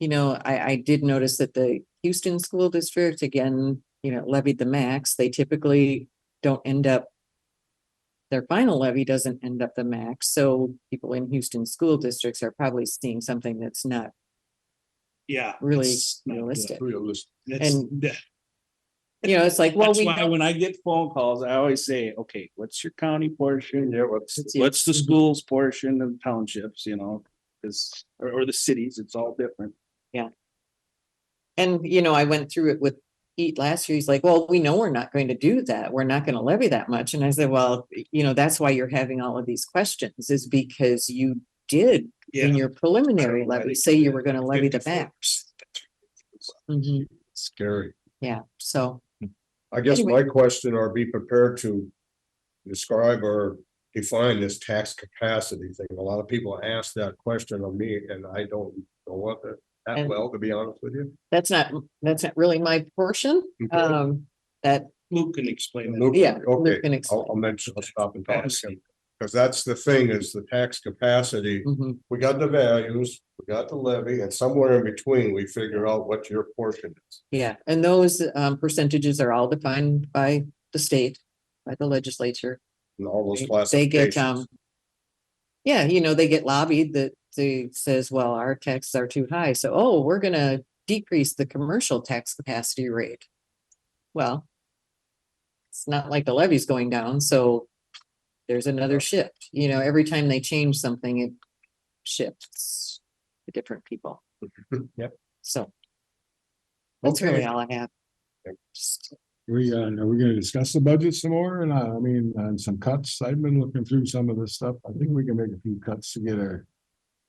you know, I did notice that the Houston School District, again, you know, levied the max, they typically don't end up. Their final levy doesn't end up the max, so people in Houston school districts are probably seeing something that's not Yeah. really it's not good. realistic. Realistic. It's- And- yeah, You know, it's like, well, That's we why know, when I get phone calls, I always say, okay, what's your county portion? Yeah, what's, What's the school's portion of townships, you know, because, or the cities, it's all different. and you know, I went through it with Pete last year. He's like, well, we know we're not going to do that. We're not going to levy that much. And I said, well, you know, that's why you're having all of these questions is because you did in your preliminary levy, say you were going to levy the max. Mhm. scary. Yeah, so, I guess Anyway. my question are be prepared to describe or define this tax capacity thing. A lot of people ask that question of me and I don't know what that And- well, to be honest with you. that's not really my portion. Okay. That, Luke can explain that. Luke, yeah, okay, Luke can explain. I'll mention, I'll stop and talk to him. Because that's the thing is the tax capacity. Mhm. We got the values, we got the levy, and somewhere in between, we figure out what your portion is. Yeah, and those percentages are all defined by the state, by the legislature. And all those They get, classifications. yeah, you know, they get lobbied that they says, well, our taxes are too high, so, oh, we're gonna decrease the commercial tax capacity rate. Well, it's not like the levy's going down, so there's another shift, you know, every time they change something, it shifts to different people. Yep. So that's really Okay. all I have. Are we gonna discuss the budget some more? And I mean, and some cuts. I've been looking through some of this stuff. I think we can make a few cuts to get our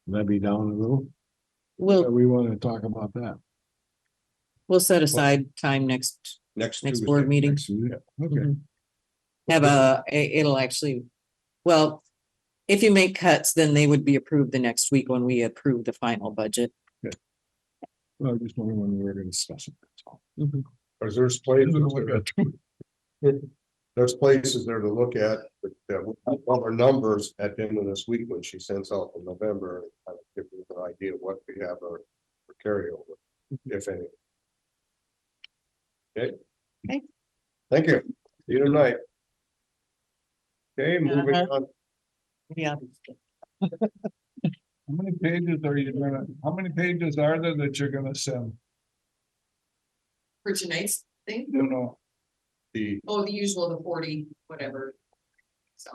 levy down a little. We'll, We want to talk about that. we'll set aside time next Next board Tuesday. meeting. Next week. Okay. Mhm. Have it'll actually, well, if you make cuts, then they would be approved the next week when we approve the final budget. Well, I just wondering when we were gonna discuss it. That's all. Mhm. Because there's places there to look at, that will have our numbers at the end of this week when she sends out in November. And kind of give you an idea of what we have our carryover, if any. Okay. Okay. Thank you. See you tonight. Okay, moving on. Yeah. How many pages are you gonna, how many pages are there that you're gonna send? For tonight's thing, You know, The oh, the usual, the 40, whatever. So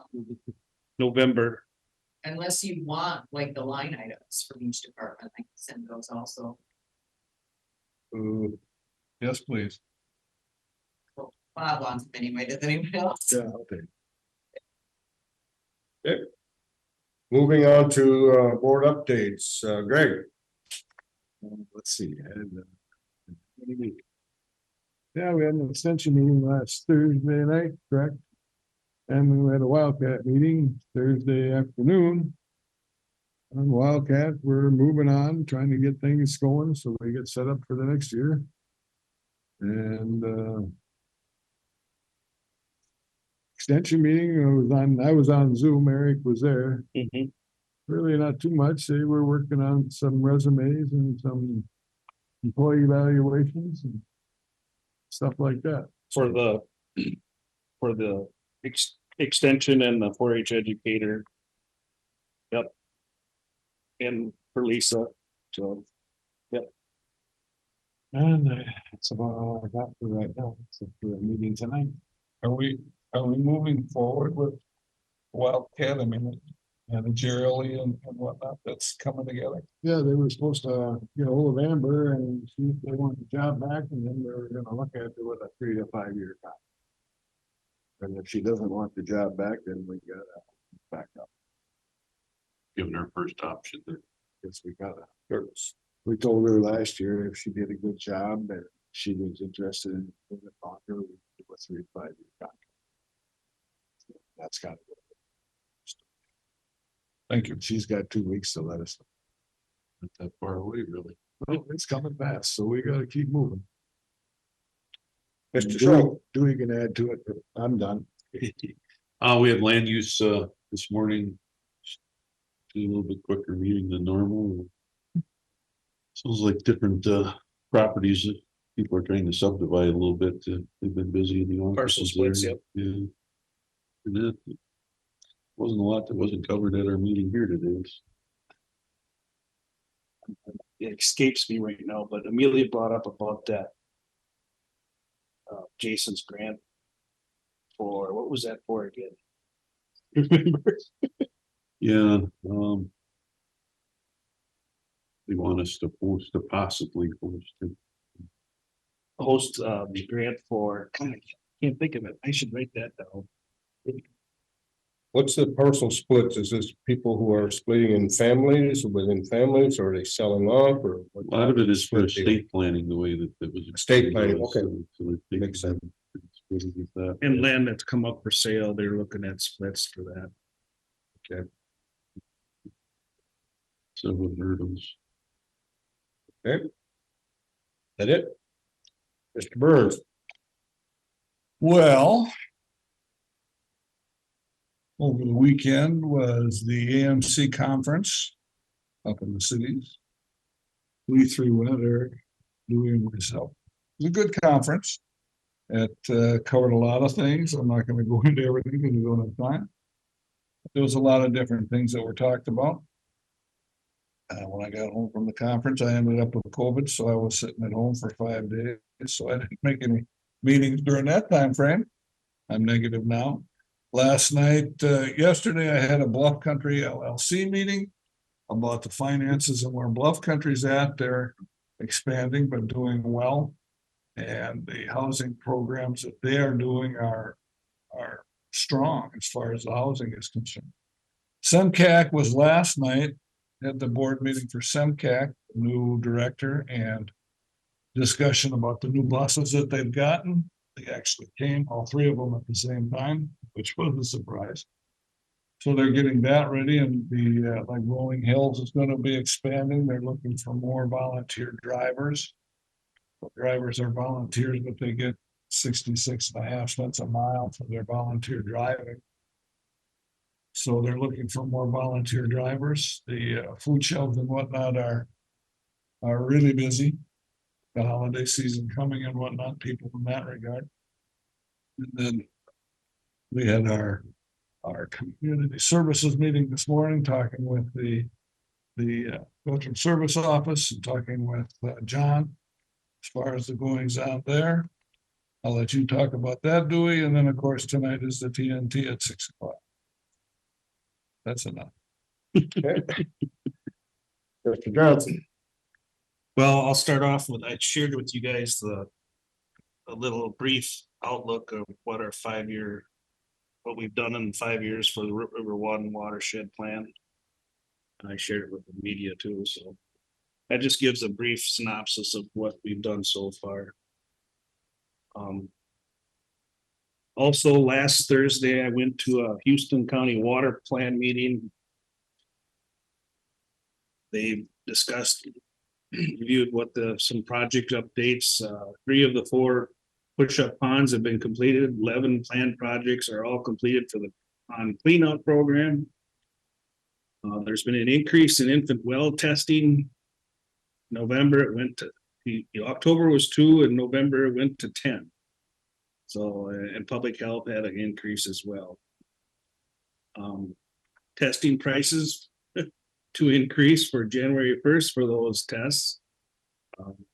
November. unless you want like the line items from each department, I can send those also. yes, please. Bob wants them anyway, does anybody else? Yeah, okay. moving on to board updates, Greg. Let's see. Yeah, we had an extension meeting last Thursday night, correct? And we had a Wildcat meeting Thursday afternoon. On Wildcat, we're moving on, trying to get things going so we get set up for the next year. And extension meeting, I was on Zoom, Eric was there. Really not too much. They were working on some resumes and some employee evaluations and stuff like that. For the extension and the 4-H educator. Yep. And for Lisa, so. And that's about all I got for right now, except for the meeting tonight. Are we moving forward with Wildcat? I mean, managerially and whatnot that's coming together? Yeah, they were supposed to get hold of Amber and see if they want the job back, and then they were gonna look at it with a 3 to 5 year contract. And if she doesn't want the job back, then we gotta back up. Given our first option there. Guess we gotta. We told her last year if she did a good job and she was interested in moving on her, we do a 3 to 5 year contract. So that's kind of. Thank you. She's got 2 weeks to let us know. Not that far away, really. Well, it's coming fast, so we gotta keep moving. Mr. Schultz. Dewey can add to it, but I'm done. We had land use, this morning. A little bit quicker meeting than normal. Sounds like different, properties that people are trying to subdivide a little bit. They've been busy in the Parcel offices there. splits, yep. Yeah. And that wasn't a lot that wasn't covered at our meeting here today. It escapes me right now, but Amelia brought up about that. Jason's grant. For, what was that for again? Remember? Yeah, they want us to possibly host it. Host the grant for, God, I can't think of it. I should write that down. What's the parcel splits? Is this people who are splitting in families, within families, or are they selling off, or? A lot of it is for estate planning, the way that it was. Estate planning, okay. So they Makes sense. it's really good that. And land that's come up for sale, they're looking at splits for that. Okay. Several hurdles. Okay. That it? Mr. Burns. Well. Over the weekend was the AMC conference up in the cities. We three went there, Louis and myself. It was a good conference. It covered a lot of things. I'm not gonna go into everything because we don't have time. There was a lot of different things that were talked about. When I got home from the conference, I ended up with COVID, so I was sitting at home for 5 days, so I didn't make any meetings during that time frame. I'm negative now. Last night, yesterday, I had a Bluff Country LLC meeting about the finances and where Bluff Country's at. They're expanding but doing well. And the housing programs that they are doing are strong as far as the housing is concerned. SEMCAC was last night at the board meeting for SEMCAC, new director, and discussion about the new buses that they've gotten. They actually came, all three of them at the same time, which was a surprise. So they're getting that ready, and the like Rolling Hills is going to be expanding. They're looking for more volunteer drivers. Drivers are volunteers, but they get 66.5 cents a mile for their volunteer driving. So they're looking for more volunteer drivers. The food shelves and whatnot are really busy. The holiday season coming and whatnot, people in that regard. And then we had our community services meeting this morning, talking with the Veteran Service Office and talking with John as far as the goings on there. I'll let you talk about that, Dewey, and then of course tonight is the TNT at 6 o'clock. That's enough. Mr. Johnson. Well, I'll start off with, I shared with you guys a little brief outlook of what our 5-year, what we've done in 5 years for the River One watershed plan. And I shared it with the media too, so that just gives a brief synopsis of what we've done so far. Also, last Thursday, I went to a Houston County Water Plan meeting. They discussed, reviewed what some project updates. 3 of the 4 push-up ponds have been completed. 11 planned projects are all completed for the pond cleanout program. There's been an increase in infant well testing. November it went to, October was 2 and November it went to 10. So, and public health had an increase as well. Testing prices to increase for January 1st for those tests.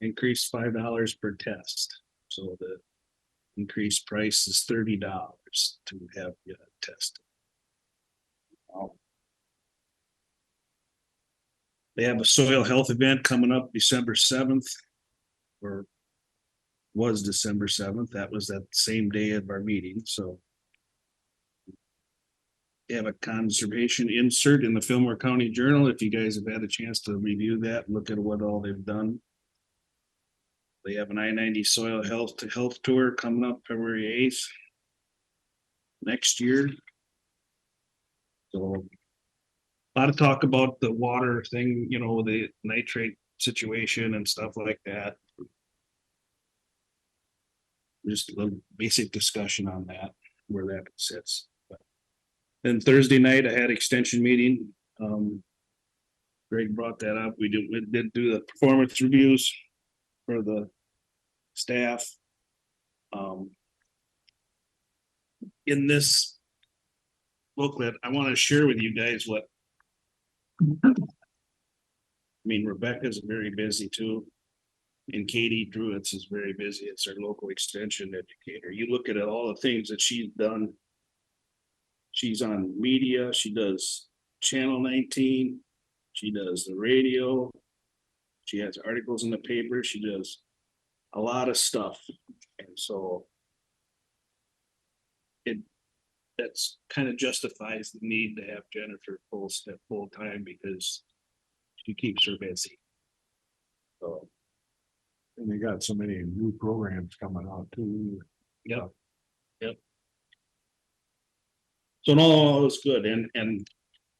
Increased $5 per test. So the increased price is $30 to have you tested. They have a soil health event coming up December 7th, or was December 7th. That was that same day of our meeting. So have a conservation insert in the Fillmore County Journal, if you guys have had a chance to review that, look at what all they've done. They have an I-90 soil health to health tour coming up February 8th. Next year. So. A lot of talk about the water thing, you know, the nitrate situation and stuff like that. Just a little basic discussion on that, where that sits. Then Thursday night, I had extension meeting. Greg brought that up. We did do the performance reviews for the staff. In this booklet, I want to share with you guys what. I mean, Rebecca's very busy too. And Katie Druitt is very busy. It's our local extension educator. You look at all the things that she's done. She's on media. She does Channel 19. She does the radio. She has articles in the paper. She does a lot of stuff. And so that's kind of justifies the need to have Jennifer full time because she keeps her busy. So. And they got so many new programs coming out too. Yep. So no, it was good. And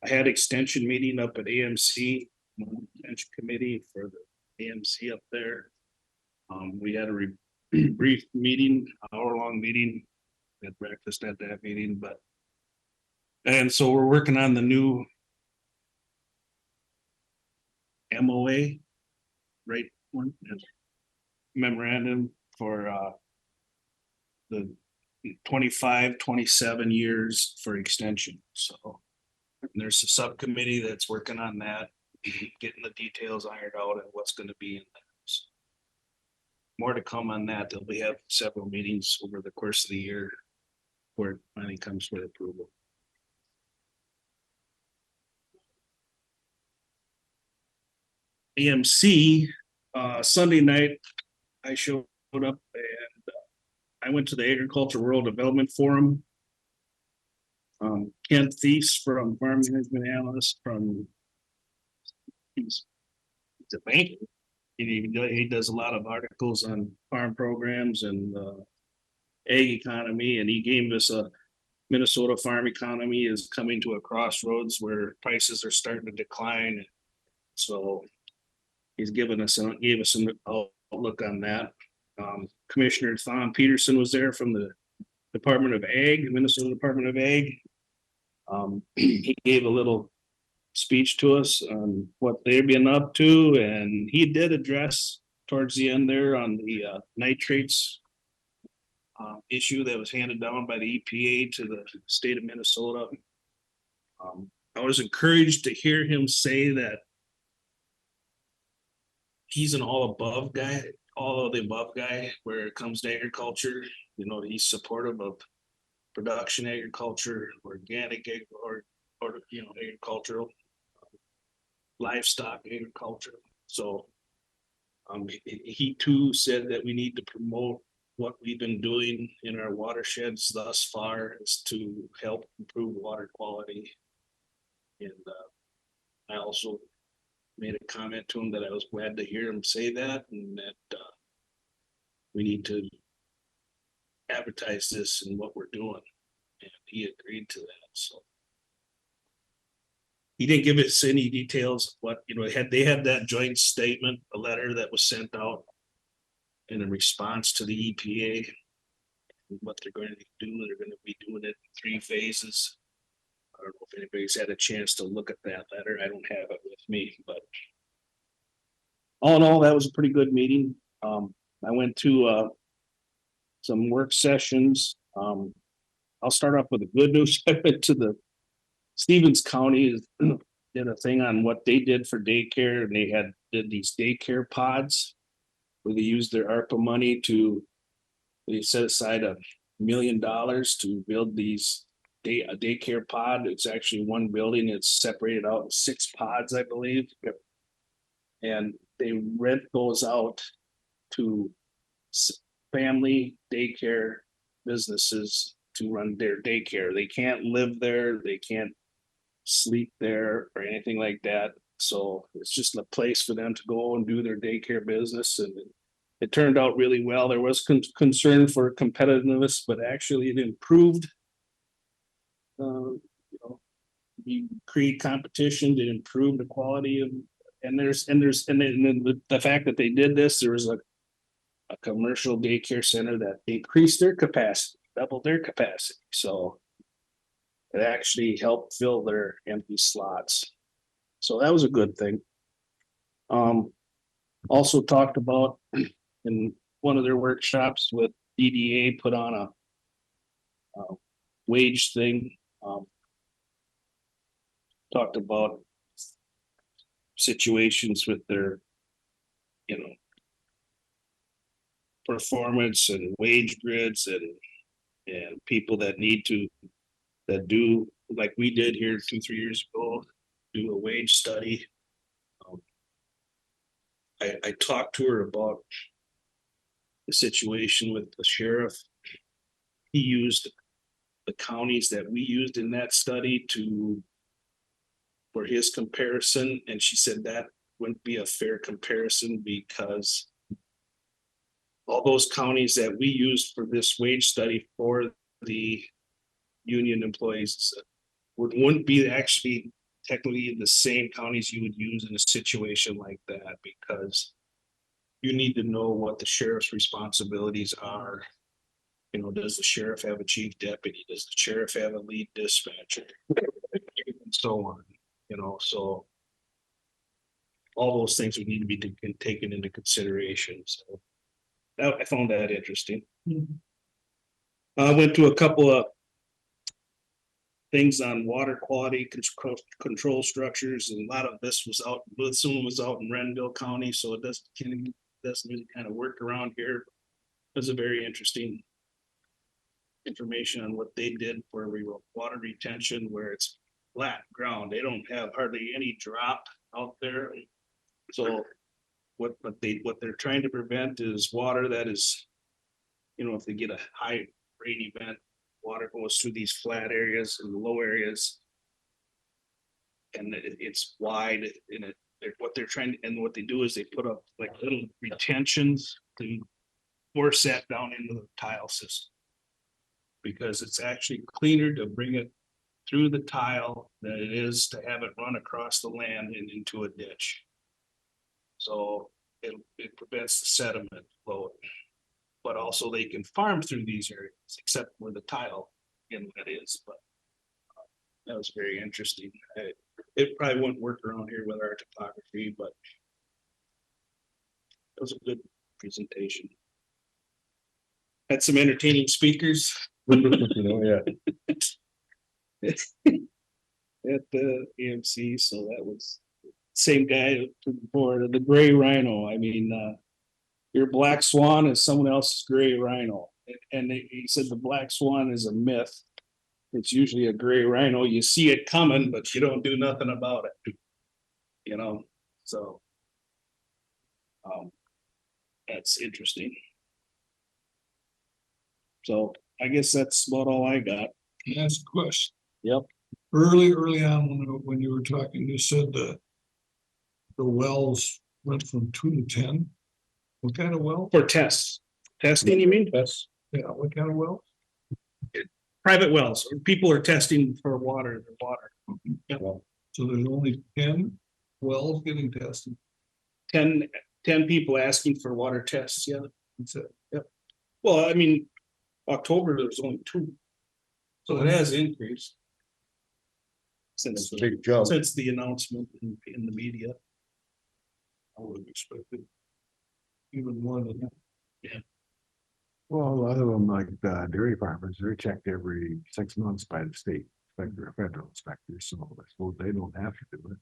I had extension meeting up at AMC, extension committee for the AMC up there. We had a brief meeting, hour-long meeting. We had breakfast at that meeting, and so we're working on the new MOA, right? One memorandum for the 25-27 years for extension. So there's a subcommittee that's working on that, getting the details ironed out and what's going to be in there. So more to come on that. We have several meetings over the course of the year where it finally comes for approval. AMC, Sunday night, I showed up and I went to the Agriculture Rural Development Forum. Kent Thies from Farm Management Analyst he's a banker. He does a lot of articles on farm programs and ag economy, and he gave us a Minnesota farm economy is coming to a crossroads where prices are starting to decline. So he's gave us an outlook on that. Commissioner Thom Peterson was there from the Department of Ag, Minnesota Department of Ag. He gave a little speech to us on what they've been up to, and he did address towards the end there on the nitrates issue that was handed down by the EPA to the state of Minnesota. I was encouraged to hear him say that he's an all of the above guy where it comes to agriculture. You know, he's supportive of production agriculture, organic or agricultural, livestock agriculture. So he too said that we need to promote what we've been doing in our watersheds thus far is to help improve water quality. And I also made a comment to him that I was glad to hear him say that, and that we need to advertise this and what we're doing. And he agreed to that. So he didn't give us any details of what, they had that joint statement, a letter that was sent out in a response to the EPA, and what they're going to do. They're going to be doing it in 3 phases. I don't know if anybody's had a chance to look at that letter. I don't have it with me, but all in all, that was a pretty good meeting. I went to some work sessions. I'll start off with the good news. I went to the Stevens County did a thing on what they did for daycare, and they did these daycare pods where they used their ARPA money they set aside $1 million to build these a daycare pod. It's actually one building. It's separated out in 6 pods, I believe. And they rent those out to family daycare businesses to run their daycare. They can't live there, they can't sleep there or anything like that. So it's just a place for them to go and do their daycare business, and it turned out really well. There was concern for competitiveness, but actually it improved. You know, you create competition to improve the quality of, and then the fact that they did this, there was a commercial daycare center that increased their capacity, doubled their capacity. So it actually helped fill their empty slots. So that was a good thing. Also talked about in one of their workshops with DDA put on a wage thing. Talked about situations with their, you know, performance and wage grids and people that need to, that do, like we did here 2-3 years ago, do a wage study. I talked to her about the situation with the sheriff. He used the counties that we used in that study for his comparison, and she said that wouldn't be a fair comparison because all those counties that we used for this wage study for the union employees wouldn't be actually technically the same counties you would use in a situation like that, because you need to know what the sheriff's responsibilities are. You know, does the sheriff have a chief deputy? Does the sheriff have a lead dispatcher? And so on, you know, so all those things would need to be taken into consideration. So I found that interesting. I went to a couple of things on water quality control structures, and a lot of this was out, some was out in Renville County, so it doesn't really kind of work around here. It was a very interesting information on what they did for water retention, where it's flat ground. They don't have hardly any drop out there. So what they're trying to prevent is water that is, you know, if they get a high rain event, water goes through these flat areas and low areas, and it's wide. And what they're trying to, and what they do is they put up like little retentions to force that down into the tile system, because it's actually cleaner to bring it through the tile than it is to have it run across the land and into a ditch. So it prevents the sediment flow. But also they can farm through these areas, except where the tile inlet is. But that was very interesting. It probably wouldn't work around here with our topography, but it was a good presentation. Had some entertaining speakers. You know, yeah. At the AMC, so that was same guy before, the gray rhino. I mean, your black swan is someone else's gray rhino, and he said the black swan is a myth. It's usually a gray rhino. You see it coming, but you don't do nothing about it. You know, so that's interesting. So I guess that's about all I got. Can I ask a question? Yep. Early on, when you were talking, you said the wells went from 2 to 10. What kind of well? For testing, you mean? That's, Yeah, what kind of well? Private wells. People are testing for water. So there's only 10 wells getting tested. 10 people asking for water tests. Yeah. That's it. Yep. Well, I mean, October, there was only 2. So it has increased. that's a big jump. Since the announcement in the media. I would have expected even more than that. Yeah. Well, a lot of them, like dairy farmers, they're checked every 6 months by the state inspector, federal inspectors, so I suppose they don't have to do it.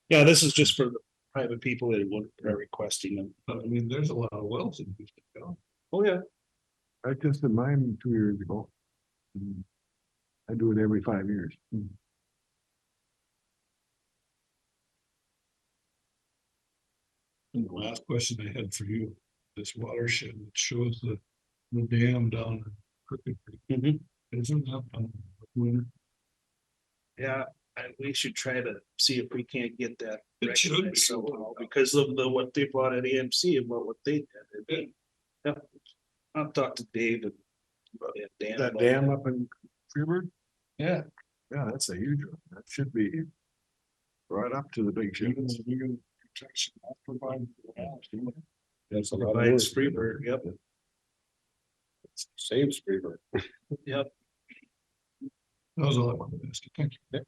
Yeah, this is just for the private people that are requesting them. But I mean, there's a lot of wells in Houston County. Oh, yeah. I tested mine 2 years ago. I do it every 5 years. And the last question I had for you, this watershed that shows the dam down in Crooked Creek. Isn't that? Winter? Yeah, and we should try to see if we can't get that It should be. recognized somehow because of what they brought at AMC about what they did. Yep. I'll talk to Dave and Dan. That about dam up in Freeburg? Yeah. Yeah, that's a huge one. That should be right up to the big ships. That's a lot of Provides work. Freeburg, yep. Saves Freeburg. Yep. That was all I wanted to ask you. Thank you.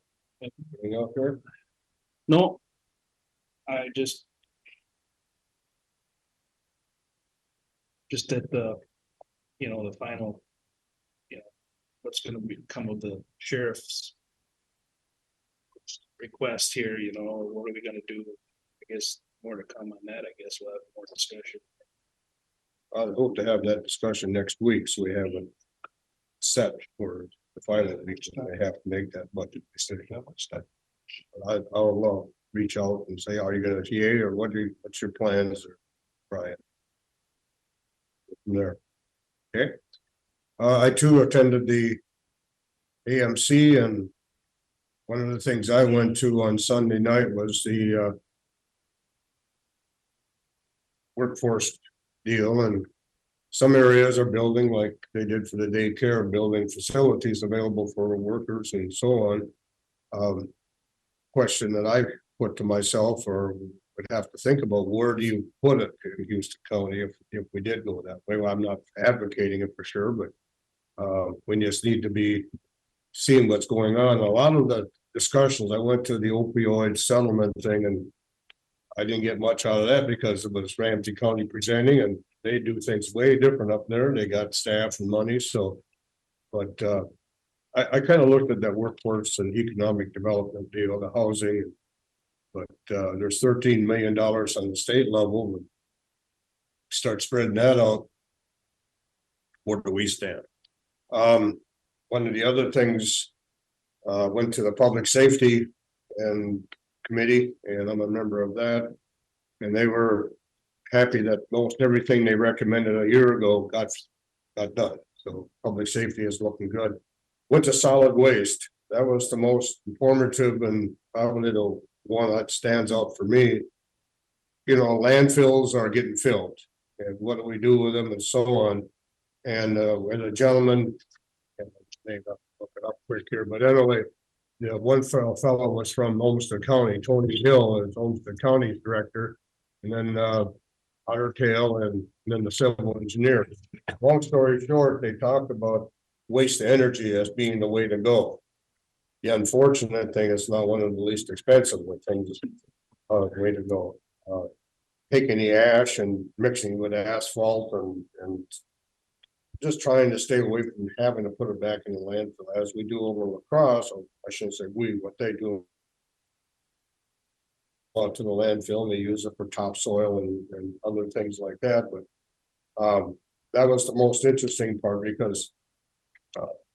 Anything out there? No. I just at the, the final, what's gonna become of the sheriff's request here, what are we gonna do? I guess more to come on that, I guess we'll have more discussion. I hope to have that discussion next week, so we have it set for the final week, and they have to make that budget decision. I'll reach out and say, are you gonna TA or what's your plans, or Brian? From there. Okay. I too attended the AMC, and one of the things I went to on Sunday night was the workforce deal, and some areas are building, like they did for the daycare, building facilities available for workers and so on. Question that I put to myself, or would have to think about, where do you put it in Houston County if we did go that way? Well, I'm not advocating it for sure, but we just need to be seeing what's going on. A lot of the discussions, I went to the opioid settlement thing, and I didn't get much out of that because it was Ramsey County presenting, and they do things way different up there. They got staff and money, so. But I kind of looked at that workforce and economic development deal, the housing. But there's $13 million on the state level. Start spreading that out. Where do we stand? One of the other things, went to the public safety and committee, and I'm a member of that. And they were happy that most everything they recommended a year ago got done. So public safety is looking good. Went to solid waste. That was the most informative and probably the one that stands out for me. Landfills are getting filled, and what do we do with them and so on. And when a gentleman, look it up quick here, but anyway, one fellow was from Olmsted County, Tony Hill is Olmsted County's director, and then Otter Tail, and then the civil engineer. Long story short, they talked about waste energy as being the way to go. The unfortunate thing is not one of the least expensive things, way to go. Taking the ash and mixing with asphalt and just trying to stay away from having to put it back in the landfill as we do over lacrosse. Or I shouldn't say what they do. To the landfill, and they use it for topsoil and other things like that. But that was the most interesting part, because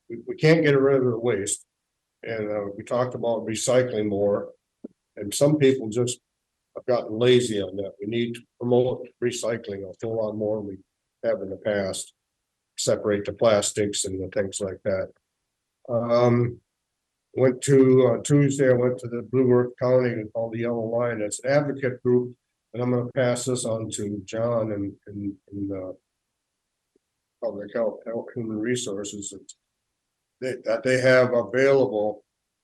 we can't get rid of the waste. And we talked about recycling more, and some people just have gotten lazy on that. We need to promote recycling a whole lot more than we have in the past. Separate the plastics and the things like that. Went to Tuesday, I went to the Blue Earth County called the Yellow Line. It's an advocate group, and I'm going to pass this on to John and Public Health, Human Resources, that they have available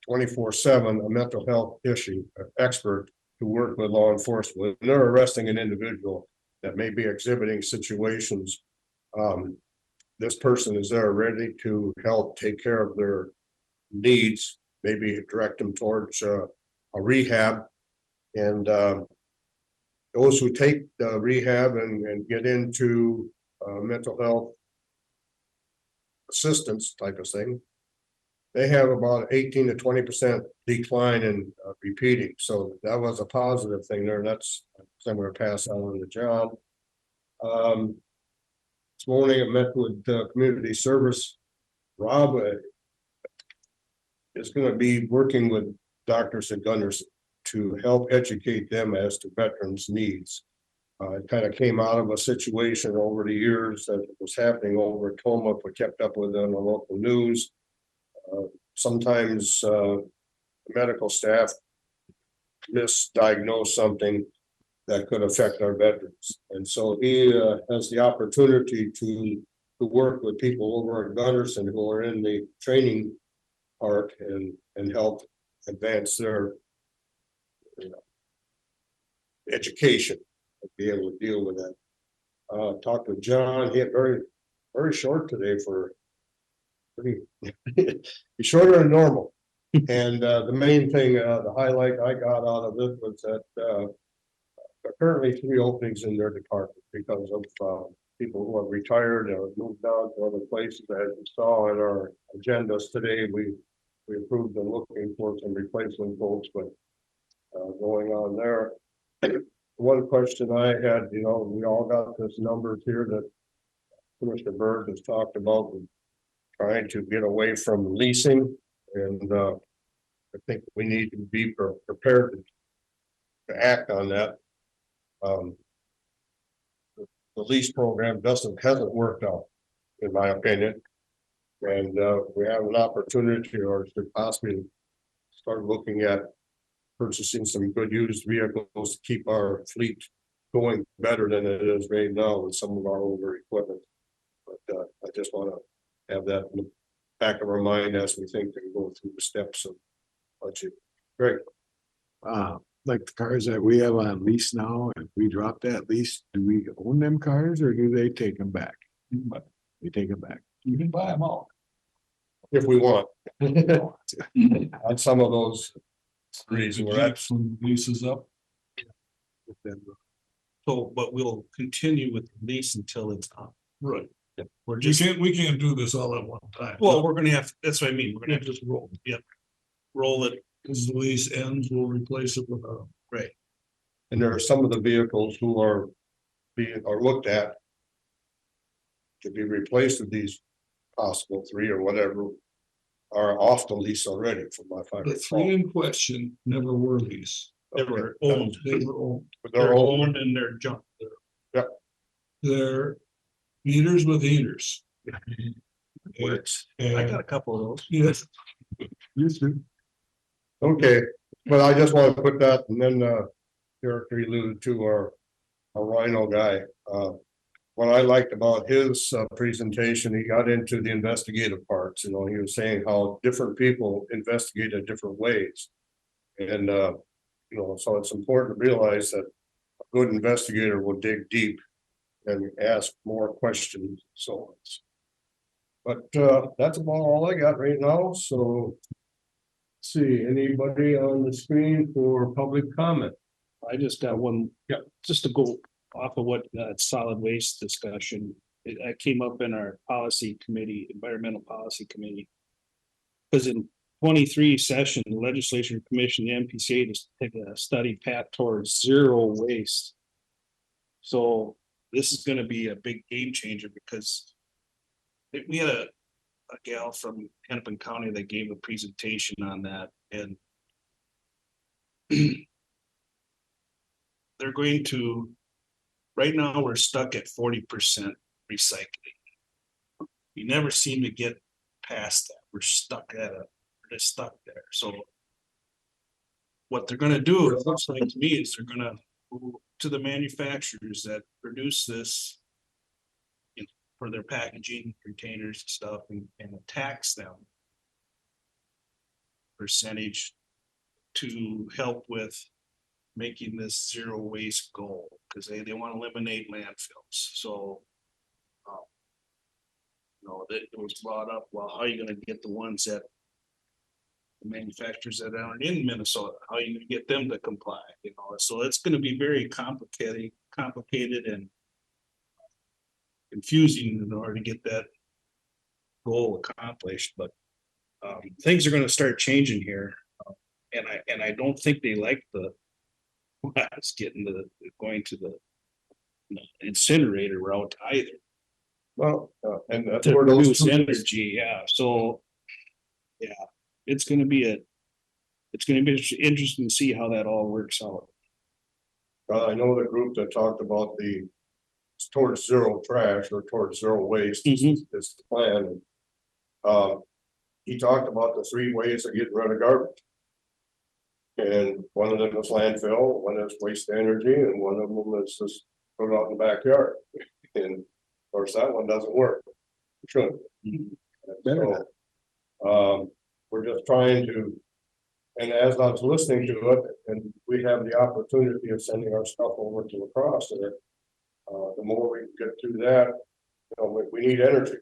24/7 a mental health issue expert to work with law enforcement. When they're arresting an individual that may be exhibiting situations, this person is there ready to help take care of their needs, maybe direct them towards a rehab. And those who take the rehab and get into mental health assistance type of thing, they have about 18 to 20% decline in repeating. So that was a positive thing there. That's somewhere pass on to John. This morning I met with community service. Rob is going to be working with doctors and gunners to help educate them as to veterans' needs. It kind of came out of a situation over the years that was happening over at Toma, if we kept up with it on the local news. Sometimes medical staff misdiagnose something that could affect our veterans. And so he has the opportunity to work with people over at Gunderson who are in the training part and help advance their education, and be able to deal with that. Talked with John, he had very short today for pretty, he's shorter than normal. And the main thing, the highlight I got out of it was that there are currently 3 openings in their department because of people who have retired or moved on to other places. As you saw in our agendas today, we approved and looking for some replacement folks, but going on there. One question I had, we all got this numbers here that Commissioner Bird has talked about, trying to get away from leasing, and I think we need to be prepared to act on that. The lease program hasn't worked out, in my opinion, and we have an opportunity, or should possibly start looking at purchasing some good used vehicles to keep our fleet going better than it is right now with some of our older equipment. But I just want to have that in the back of our mind as we think and go through the steps of budget. Great. Like the cars that we have on lease now, if we drop that lease, do we own them cars or do they take them back? They take them back. You can buy them all. If we want. On some of those reasons, we're at. Some leases up. So, but we'll continue with the lease until it's up. Right. We're We just, can't do this all at one time. well, we're gonna have, that's what I mean, we're gonna have to just roll. roll it. As the lease ends, we'll replace it with a. And there are some of the vehicles who are looked at to be replaced with these possible 3 or whatever are off the lease already from my five. The 3 in question never were leased. They were owned. They were owned. They're owned and they're junk. They're meters with heaters. Works. I And got a couple of those. yes, Okay, but I just want to put that, and then Derek alluded to our Rhino guy. What I liked about his presentation, he got into the investigative parts. He was saying how different people investigate in different ways. And so it's important to realize that a good investigator will dig deep and ask more questions. So but that's about all I got right now. So see, anybody on the screen for public comment? I just got one. Yeah. Just to go off of what solid waste discussion, it came up in our policy committee, environmental policy committee. Because in 23 session, the legislature commissioned the MPCA to take a study path towards zero waste. So this is gonna be a big game changer because we had a gal from Hennepin County that gave a presentation on that, and they're going to, right now, we're stuck at 40% recycling. We never seem to get past that. We're stuck we're just stuck there. So what they're gonna do, it looks like to me, is they're gonna go to the manufacturers that produce this for their packaging containers and stuff, and tax them percentage to help with making this zero waste goal, because they want to eliminate landfills. So that it was brought up, well, how are you going to get the ones that the manufacturers that aren't in Minnesota, how are you going to get them to comply? So it's going to be very complicated and confusing in order to get that goal accomplished. But things are going to start changing here, and I don't think they like us going to the incinerator route either. Well, and that's To where those produce energy, yeah. So, yeah, it's going to be interesting to see how that all works out. I know the group that talked about the towards zero trash or towards zero waste is the plan. He talked about the 3 ways of getting rid of garbage. And one of them is landfill, one is waste energy, and one of them is just put it out in the backyard. And of course, that one doesn't work. It shouldn't. So, we're just trying to, and as I was listening to it, and we have the opportunity of sending our stuff over to lacrosse there. The more we can get through that, you know, we need energy.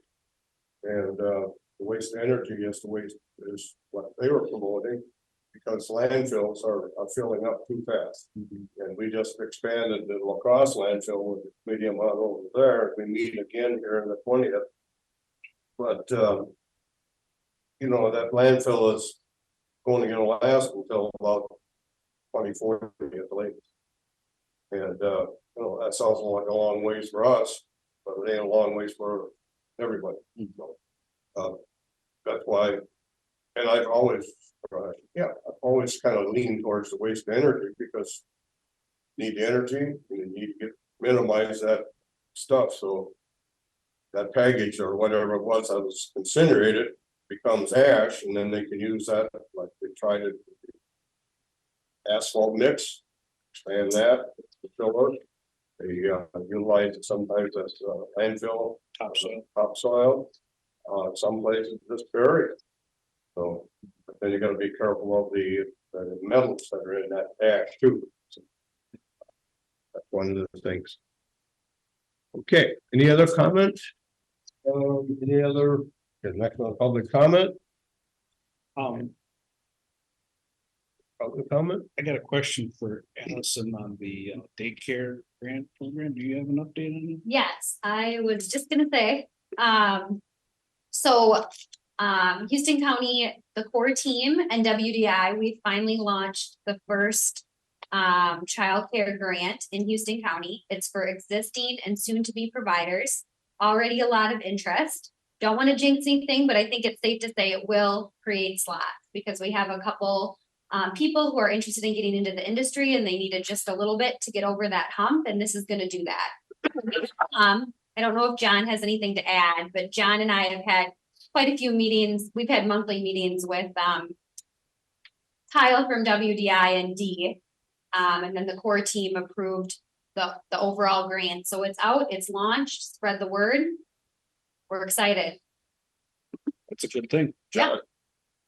And, the waste energy is the waste is what they were promoting. Because landfills are filling up too fast. And we just expanded the lacrosse landfill with the medium amount over there. We meet again here in the 20th. But, you know, that landfill is only gonna last until about 2040 at the latest. And, you know, that sounds like a long ways for us, but it ain't a long ways for everybody. So, that's why, and I've always kind of leaned towards the waste energy because you need the energy and you need to minimize that stuff. So that package or whatever it was that was incinerated becomes ash, and then they can use that like they tried to asphalt mix, expand that, fill it. They utilize it sometimes as landfill topsoil. Some places just bury it. So but then you gotta be careful of the metals that are in that ash too. So, that's one of the things. Okay, any other comments? Any other, okay, next one, public comment? Public comment? I got a question for Allison on the daycare grant program. Do you have an update on it? Yes, I was just gonna say, so, Houston County, the core team and WDI, we finally launched the first childcare grant in Houston County. It's for existing and soon to be providers. Already a lot of interest. Don't want to jinx anything, but I think it's safe to say it will create slots because we have a couple people who are interested in getting into the industry and they needed just a little bit to get over that hump, and this is going to do that. I don't know if John has anything to add, but John and I have had quite a few meetings. We've had monthly meetings with Kyle from WDI and D. And then the core team approved the overall grant. So it's out, it's launched, spread the word. We're excited. That's a good thing. Yeah.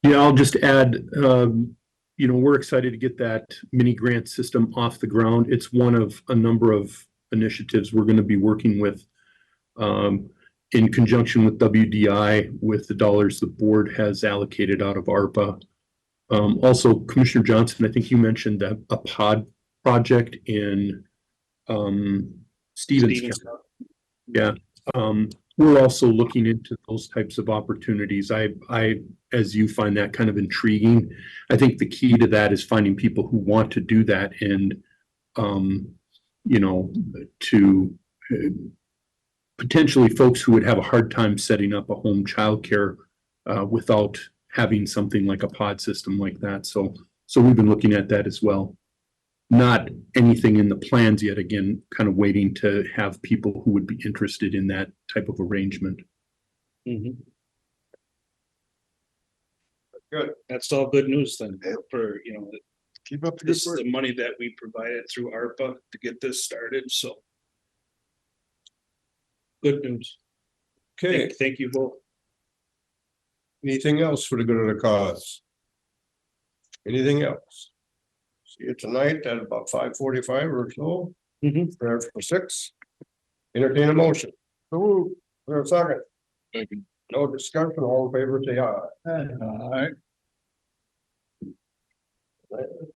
Yeah, I'll just add, you know, we're excited to get that mini grant system off the ground. It's one of a number of initiatives we're going to be working with in conjunction with WDI with the dollars the board has allocated out of ARPA. Also, Commissioner Johnson, I think you mentioned a pod project in Stevens County. Yeah. We're also looking into those types of opportunities. I, as you find that kind of intriguing, I think the key to that is finding people who want to do that and, you know, to potentially folks who would have a hard time setting up a home childcare without having something like a pod system like that. So we've been looking at that as well. Not anything in the plans yet, again, kind of waiting to have people who would be interested in that type of arrangement. Mhm. Good. That's all good news then for, you know, Keep up the good this is work. the money that we provided through ARPA to get this started, so. Good news. Okay, Thank you both. anything else for the good of the cause? Anything else? See you tonight at about 5:45 or so. Prepare for 6. Entertain a motion. For a second. No discussion, all in favor, say aye. All right.